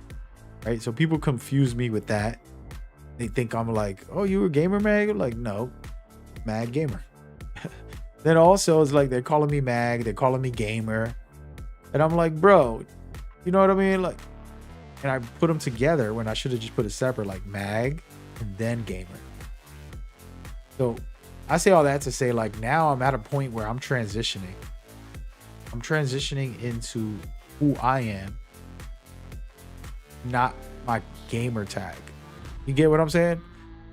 right? So people confuse me with that. They think I'm like, oh, you were gamer mag? I'm like, no, Mag Gamer. Then also it's like they're calling me mag, they're calling me gamer. And I'm like, bro, you know what I mean? Like, and I put them together when I should have just put it separate, like mag and then gamer. So I say all that to say, like, now I'm at a point where I'm transitioning. I'm transitioning into who I am, not my gamer tag. You get what I'm saying?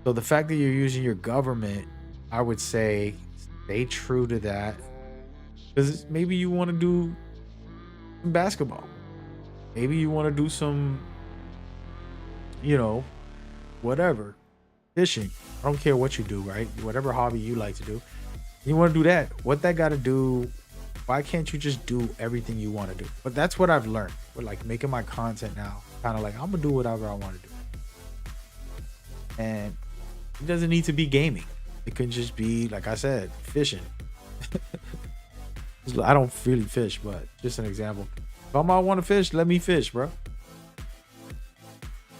So the fact that you're using your government, I would say stay true to that. Because maybe you want to do some basketball. Maybe you want to do some, you know, whatever. Fishing. I don't care what you do, right? Whatever hobby you like to do. You want to do that. What that got to do, why can't you just do everything you want to do? But that's what I've learned. With like making my content now. Kind of like, I'm going to do whatever I want to do. And it doesn't need to be gaming. It can just be, like I said, fishing. I don't really fish, but just an example. If I might want to fish, let me fish, bro.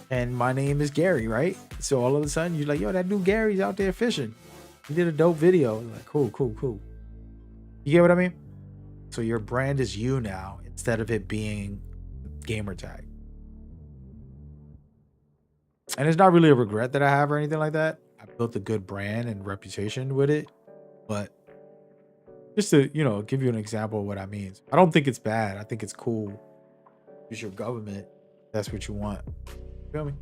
And my name is Gary, right? So all of a sudden you're like, yo, that dude Gary's out there fishing. He did a dope video. Like, cool. You get what I mean? So your brand is you now instead of it being gamer tag. And it's not really a regret that I have or anything like that. I built a good brand and reputation with it. But just to, you know, give you an example of what I mean. I don't think it's bad. I think it's cool. Use your government. That's what you want. You feel me?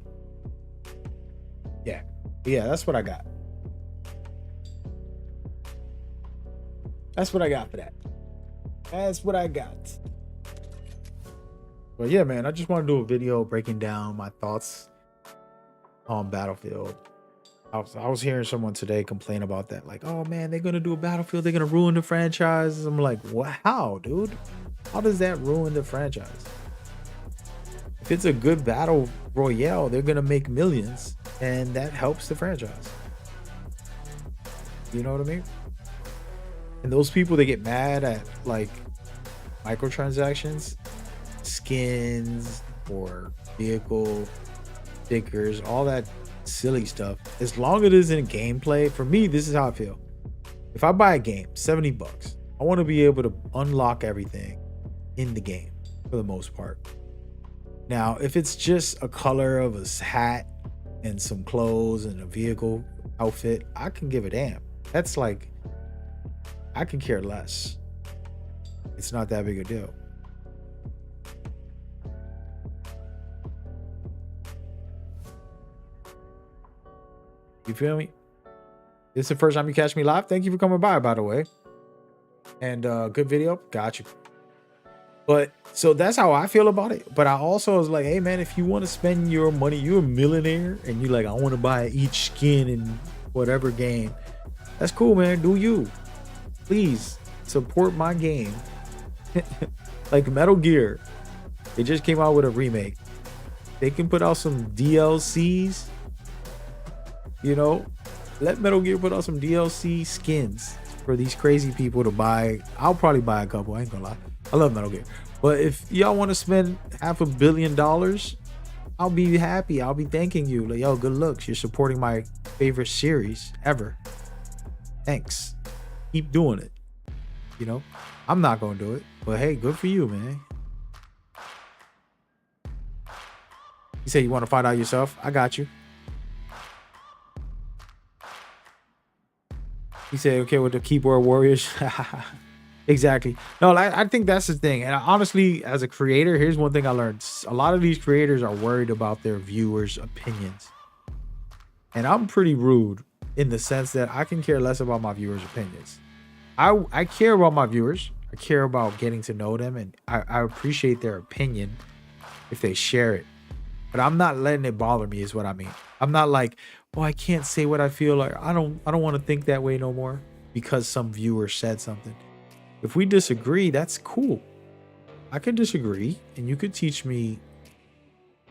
Yeah. That's what I got. That's what I got for that. That's what I got. But yeah, man, I just want to do a video breaking down my thoughts on Battlefield. I was hearing someone today complain about that. Like, oh man, they're going to do a Battlefield. They're going to ruin the franchise. I'm like, what? How, dude? How does that ruin the franchise? If it's a good battle royale, they're going to make millions. And that helps the franchise. You know what I mean? And those people that get mad at like microtransactions, skins, or vehicle stickers, all that silly stuff, as long as it is in gameplay, for me, this is how I feel. If I buy a game, $70, I want to be able to unlock everything in the game for the most part. Now, if it's just a color of a hat and some clothes and a vehicle outfit, I can give a damn. That's like, I can care less. It's not that big a deal. You feel me? This is the first time you catch me live. Thank you for coming by the way. And good video. Got you. But so that's how I feel about it. But I also was like, hey man, if you want to spend your money, you're a millionaire and you like, I want to buy each skin in whatever game. That's cool, man. Do you? Please support my game. Like Metal Gear. They just came out with a remake. They can put out some DLCs. You know, let Metal Gear put out some DLC skins for these crazy people to buy. I'll probably buy a couple. I ain't gonna lie. I love Metal Gear. But if y'all want to spend $500 million, I'll be happy. I'll be thanking you. Like, yo, good looks. You're supporting my favorite series ever. Thanks. Keep doing it. You know, I'm not gonna do it. But hey, good for you, man. You say you want to find out yourself? I got you. He said, okay, with the keyboard warriors. Exactly. No, I think that's the thing. And honestly, as a creator, here's one thing I learned. A lot of these creators are worried about their viewers' opinions. And I'm pretty rude in the sense that I can care less about my viewers' opinions. I care about my viewers. I care about getting to know them. And I appreciate their opinion if they share it. But I'm not letting it bother me is what I mean. I'm not like, oh, I can't say what I feel. Like I don't want to think that way no more because some viewer said something. If we disagree, that's cool. I can disagree and you could teach me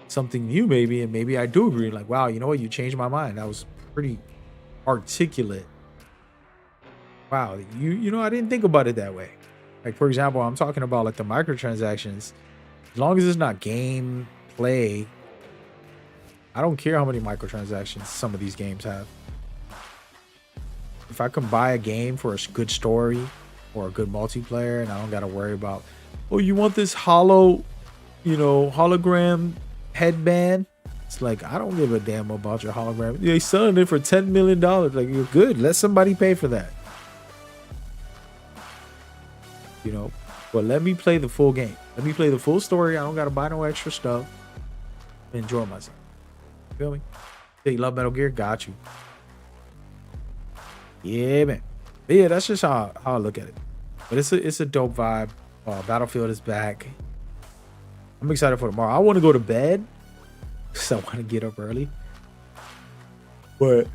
something new maybe, and maybe I do agree. Like, wow, you know what? You changed my mind. That was pretty articulate. Wow, you know, I didn't think about it that way. Like, for example, I'm talking about like the microtransactions. As long as it's not game play, I don't care how many microtransactions some of these games have. if I can buy a game for a good story or a good multiplayer, and I don't got to worry about, oh, you want this hologram headband? It's like, I don't give a damn about your hologram. They selling it for $10 million. Like, you're good. Let somebody pay for that. But let me play the full game. Let me play the full story. I don't got to buy no extra stuff. Enjoy myself. You feel me? Yeah, you love Metal Gear? Got you. Yeah, man. But yeah, that's just how I look at it. But it's a dope vibe. Battlefield is back. I'm excited for tomorrow. I want to go to bed because I want to get up early. But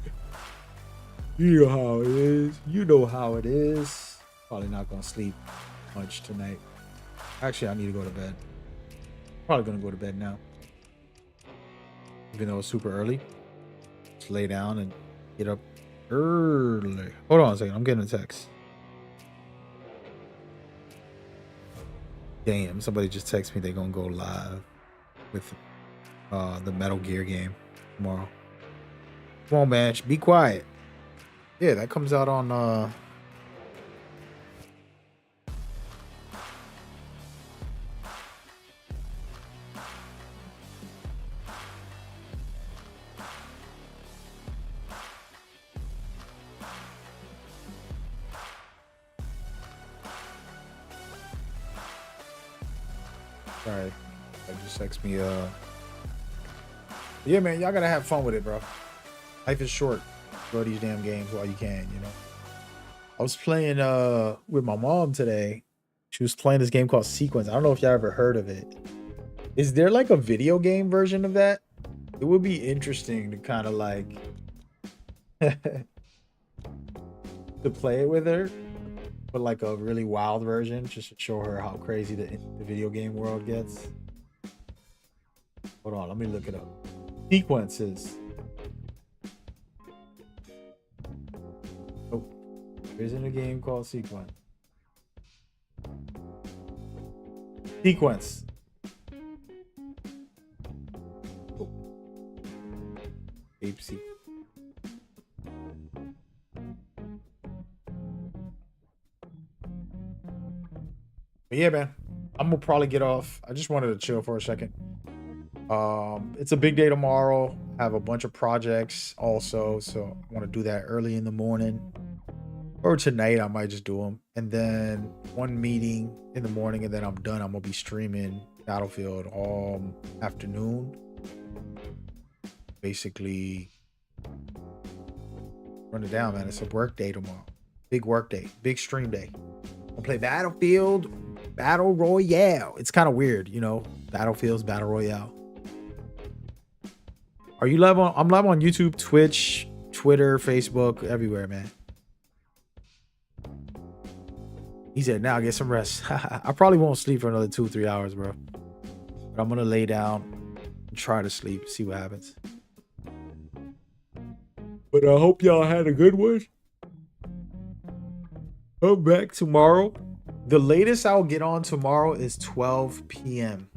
you know how it is. You know how it is. Probably not going to sleep much tonight. Actually, I need to go to bed. Probably going to go to bed now. Even though it's super early. Just lay down and get up early. Hold on a second. I'm getting a text. Damn, somebody just texted me they're gonna go live with the Metal Gear game tomorrow. Come on, man. Be quiet. Yeah, that comes out on sorry. They just text me yeah, man, y'all gotta have fun with it, bro. Life is short. Enjoy these damn games while you can, I was playing with my mom today. She was playing this game called Sequence. I don't know if y'all ever heard of it. Is there like a video game version of that? It would be interesting to kind of like to play it with her, but like a really wild version, just to show her how crazy the video game world gets. Hold on, let me look it up. Sequences. Oh, there isn't a game called Sequence. Sequence. Oh. Ape Sequence. But yeah, man, I'm gonna probably get off. I just wanted to chill for a second. It's a big day tomorrow. I have a bunch of projects also, so I want to do that early in the morning, or tonight I might just do them, and then one meeting in the morning, and then I'm done. I'm gonna be streaming Battlefield all afternoon. Basically, run it down, man. It's a work day tomorrow. Big work day, big stream day. I'll play Battlefield Battle Royale. It's kind of weird, Battlefield's Battle Royale. Are you live on? I'm live on YouTube, Twitch, Twitter, Facebook, everywhere, man. He said, now get some rest. I probably won't sleep for another 2-3 hours, bro. But I'm gonna lay down and try to sleep, see what happens. But I hope y'all had a good one. I'm back tomorrow. The latest I'll get on tomorrow is 12 p.m.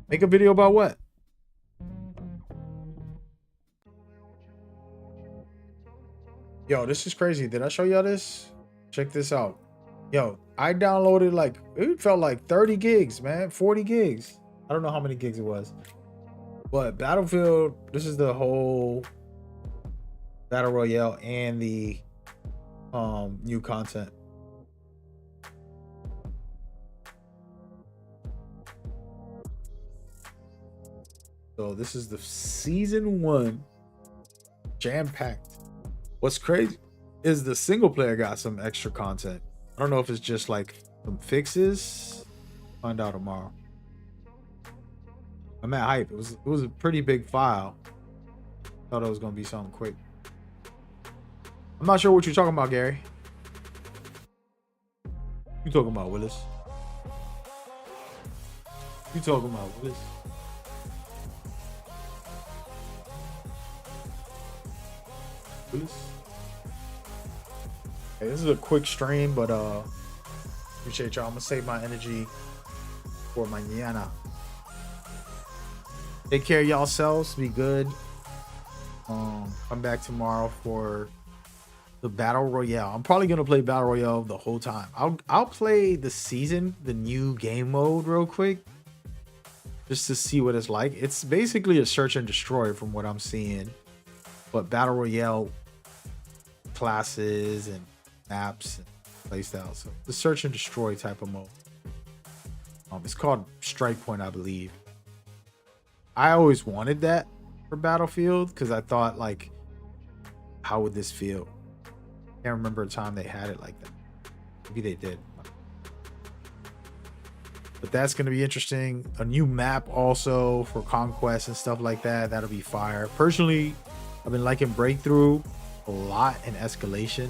Make a video about what? Yo, this is crazy. Did I show y'all this? Check this out. Yo, I downloaded it felt like 30 gigs, man. 40 gigs. I don't know how many gigs it was. But Battlefield, this is the whole Battle Royale and the new content. So this is the season 1, jam-packed. What's crazy is the single player got some extra content. I don't know if it's just like some fixes. Find out tomorrow. I'm at hype. It was a pretty big file. Thought it was gonna be something quick. I'm not sure what you're talking about, Gary. You talking about Willis? You talking about Willis? Hey, this is a quick stream, but appreciate y'all. I'm gonna save my energy for mañana. Take care of y'all selves. Be good. come back tomorrow for the Battle Royale. I'm probably gonna play Battle Royale the whole time. I'll play the season, the new game mode real quick, just to see what it's like. It's basically a search and destroy from what I'm seeing, but Battle Royale classes and maps and playstyles. So the search and destroy type of mode. It's called Strike Point, I believe. I always wanted that for Battlefield because I thought, like, how would this feel? Can't remember a time they had it like that. Maybe they did. But that's going to be interesting. A new map also for Conquest and stuff like that. That'll be fire. Personally, I've been liking Breakthrough a lot and Escalation.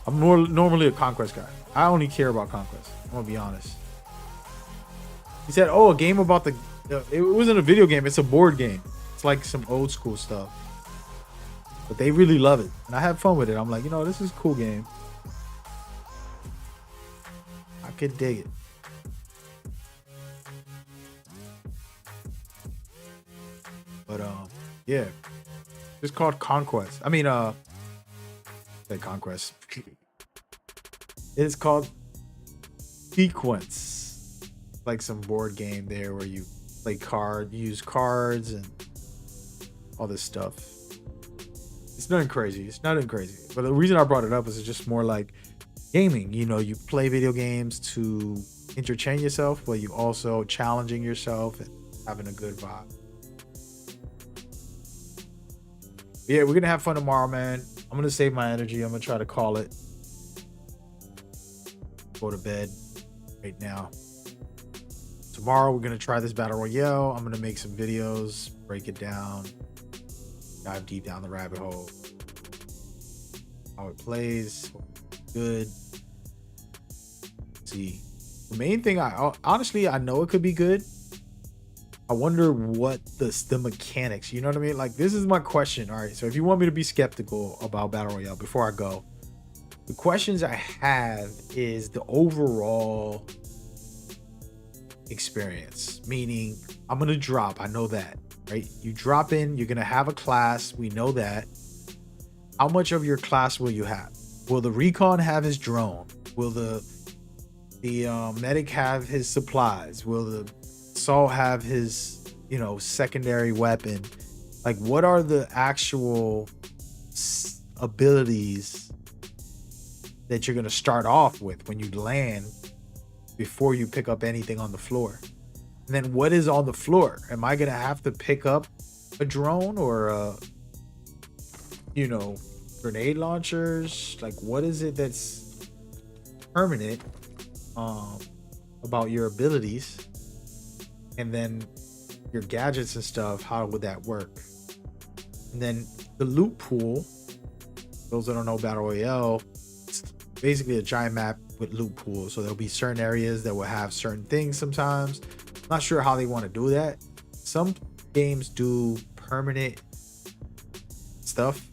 I'm normally a Conquest guy. I only care about Conquest. I'm going to be honest. He said, oh, a game about the... It wasn't a video game. It's a board game. It's like some old school stuff. But they really love it. And I have fun with it. I'm like, you know, this is a cool game. I could dig it. But, yeah. It's called Conquest. I mean, say Conquest. It's called Sequence. Like some board game there where you play use cards and all this stuff. It's nothing crazy. It's nothing crazy. But the reason I brought it up is it's just more like gaming. You know, you play video games to entertain yourself, but you also challenging yourself and having a good vibe. Yeah, we're gonna have fun tomorrow, man. I'm gonna save my energy. I'm gonna try to call it. Go to bed right now. Tomorrow we're gonna try this Battle Royale. I'm gonna make some videos, break it down, dive deep down the rabbit hole. How it plays, good. See, the main thing, honestly, I know it could be good. I wonder what the mechanics, you know what I mean? Like, this is my question. All right, so if you want me to be skeptical about Battle Royale before I go, the questions I have is the overall experience, meaning I'm gonna drop, I know that, right? You drop in, you're gonna have a class, we know that. How much of your class will you have? Will the Recon have his drone? Will the medic have his supplies? Will the assault have his, you know, secondary weapon? Like, what are the actual abilities that you're gonna start off with when you land before you pick up anything on the floor? And then what is on the floor? Am I gonna have to pick up a drone or you know, grenade launchers? Like, what is it that's permanent about your abilities? And then your gadgets and stuff, how would that work? And then the loot pool, those that don't know Battle Royale, it's basically a giant map with loot pools. So there'll be certain areas that will have certain things sometimes. I'm not sure how they want to do that. Some games do permanent stuff,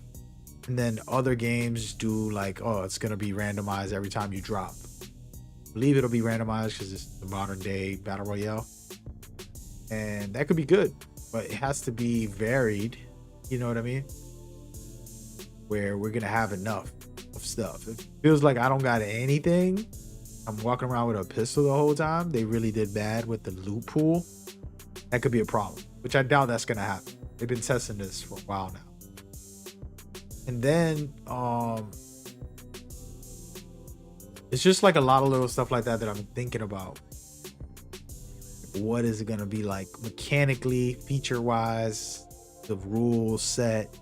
and then other games do like, oh, it's gonna be randomized every time you drop. I believe it'll be randomized because it's the modern day Battle Royale, and that could be good, but it has to be varied, you know what I mean, where we're gonna have enough of stuff. It feels like I don't got anything. I'm walking around with a pistol the whole time. They really did bad with the loot pool. That could be a problem, which I doubt that's gonna happen. They've been testing this for a while now. And then it's just like a lot of little stuff like that I'm thinking about. What is it gonna be like mechanically, feature wise, the rule set,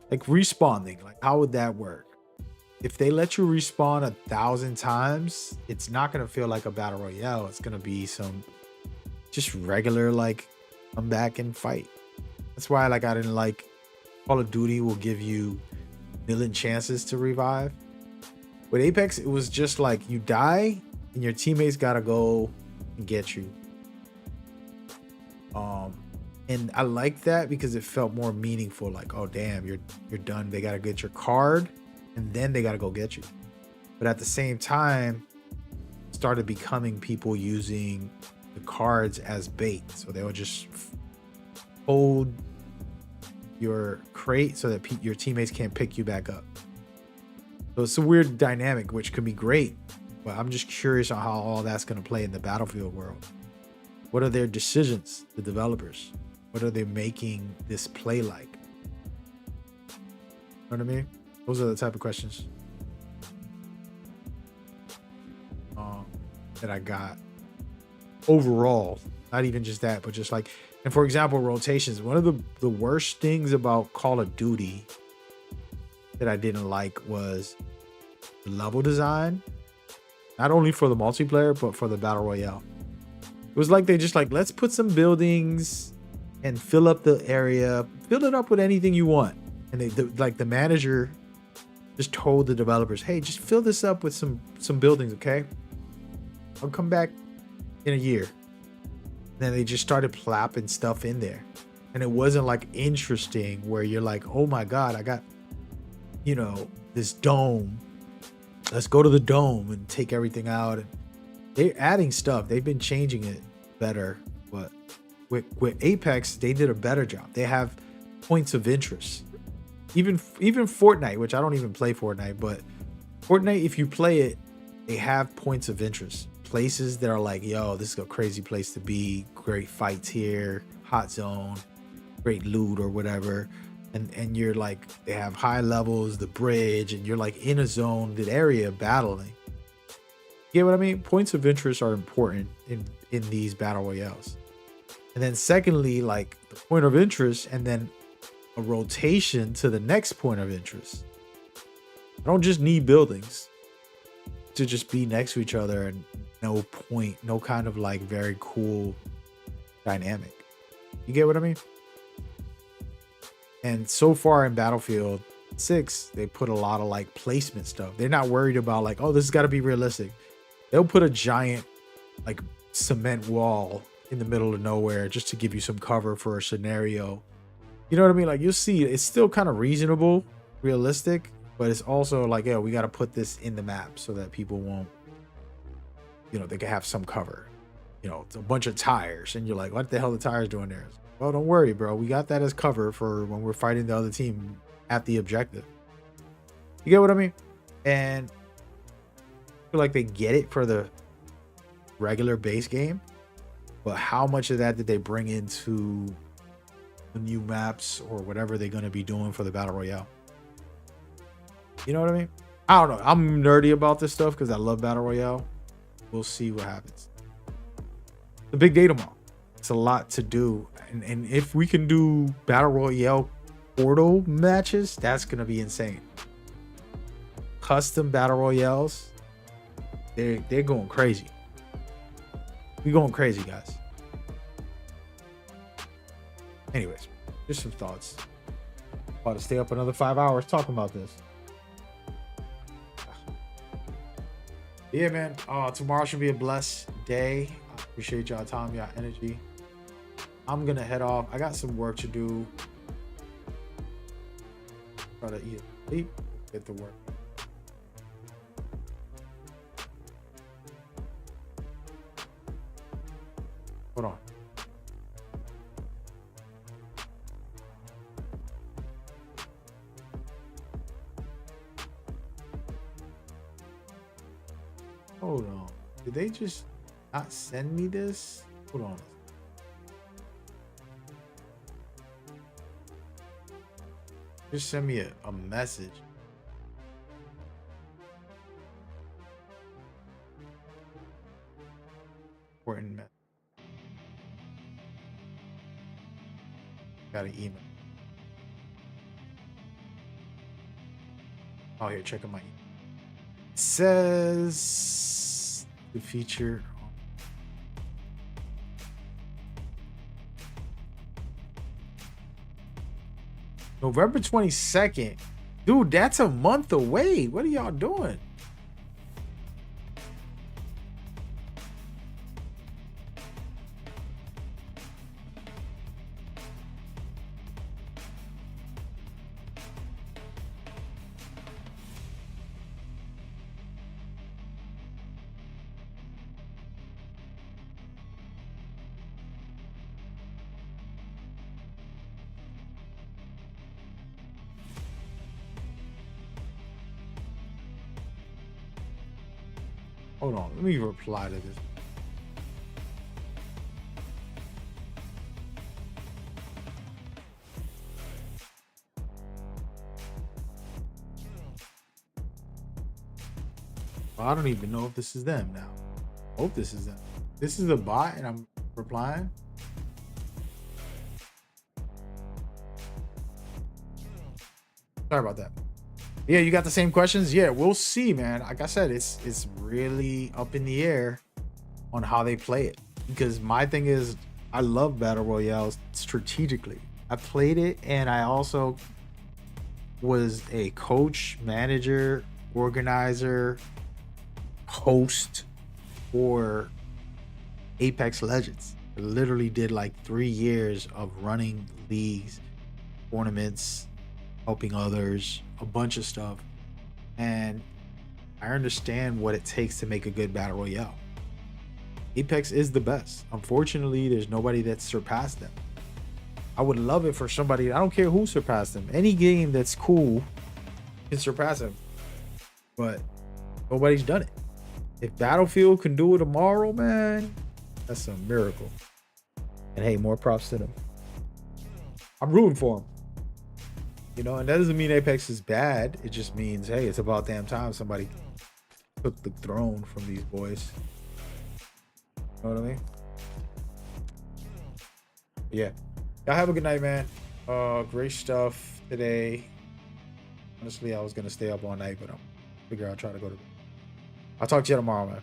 like respawning, like how would that work? If they let you respawn 1,000 times, it's not gonna feel like a Battle Royale. It's gonna be some just regular, like, come back and fight. That's why, like, I didn't like Call of Duty will give you a million chances to revive. With Apex, it was just like you die and your teammates gotta go and get you. And I like that because it felt more meaningful. Like, oh damn, you're done. They gotta get your card and then they gotta go get you. But at the same time, started becoming people using the cards as bait. So they would just hold your crate so that your teammates can't pick you back up. So it's a weird dynamic, which could be great, but I'm just curious on how all that's going to play in the Battlefield world. What are their decisions, the developers? What are they making this play like? You know what I mean? Those are the type of questions that I got overall. Not even just that, but just like, and for example, rotations. One of the worst things about Call of Duty that I didn't like was the level design, not only for the multiplayer, but for the Battle Royale. It was like they just like, let's put some buildings and fill up the area, fill it up with anything you want. And like the manager just told the developers, hey, just fill this up with some buildings, okay? I'll come back in a year. And then they just started plopping stuff in there. And it wasn't like interesting where you're like, oh my God, I got, you know, this dome. Let's go to the dome and take everything out. And they're adding stuff. They've been changing it better. But with Apex, they did a better job. They have points of interest. Even Fortnite, which I don't even play Fortnite, but Fortnite, if you play it, they have points of interest. Places that are like, yo, this is a crazy place to be. Great fights here, hot zone, great loot or whatever. And you're like, they have high levels, the bridge, and you're like in a zone, the area battling. You get what I mean? Points of interest are important in these battle royales. And then secondly, like the point of interest and then a rotation to the next point of interest. I don't just need buildings to just be next to each other and no kind of like very cool dynamic. You get what I mean? And so far in Battlefield 6, they put a lot of like placement stuff. They're not worried about like, oh, this has got to be realistic. They'll put a giant like cement wall in the middle of nowhere just to give you some cover for a scenario. You know what I mean? Like you'll see it's still kind of reasonable, realistic, but it's also like, yeah, we got to put this in the map so that people won't, you know, they can have some cover. You know, it's a bunch of tires and you're like, what the hell are the tires doing there? Well, don't worry, bro. We got that as cover for when we're fighting the other team at the objective. You get what I mean? And I feel like they get it for the regular base game, but how much of that did they bring into the new maps or whatever they're going to be doing for the Battle Royale? You know what I mean? I don't know. I'm nerdy about this stuff because I love Battle Royale. We'll see what happens. The big day tomorrow. It's a lot to do. And if we can do Battle Royale portal matches, that's going to be insane. Custom Battle Royales, they're going crazy. We're going crazy, guys. Anyways, just some thoughts. About to stay up another 5 hours talking about this. Yeah, man. Tomorrow should be a blessed day. I appreciate y'all time, y'all energy. I'm gonna head off. I got some work to do. Try to either sleep, get to work. Hold on. Hold on. Did they just not send me this? Hold on. Just send me a message. Important message. Got an email. Oh, here, checking my email. It says the feature. November 22nd. Dude, that's a month away. What are y'all doing? Hold on, let me reply to this. Well, I don't even know if this is them now. Hope this is them. This is a bot and I'm replying. Sorry about that. Yeah, you got the same questions. Yeah, we'll see, man. Like I said, it's really up in the air on how they play it. Because my thing is, I love battle royales strategically. I played it, and I also was a coach, manager, organizer, host for Apex Legends. I literally did like 3 years of running leagues, tournaments, helping others, a bunch of stuff. And I understand what it takes to make a good battle royale. Apex is the best. Unfortunately, there's nobody that's surpassed them. I would love it for somebody, I don't care who surpassed them. Any game that's cool can surpass them. But nobody's done it. If Battlefield can do it tomorrow, man, that's a miracle. And hey, more props to them. I'm rooting for them. You know, and that doesn't mean Apex is bad. It just means, hey, it's about damn time somebody took the throne from these boys. You know what I mean? Yeah. Y'all have a good night, man. Great stuff today. Honestly, I was gonna stay up all night, but I'm figure I'll try to go to bed. I'll talk to you tomorrow, man.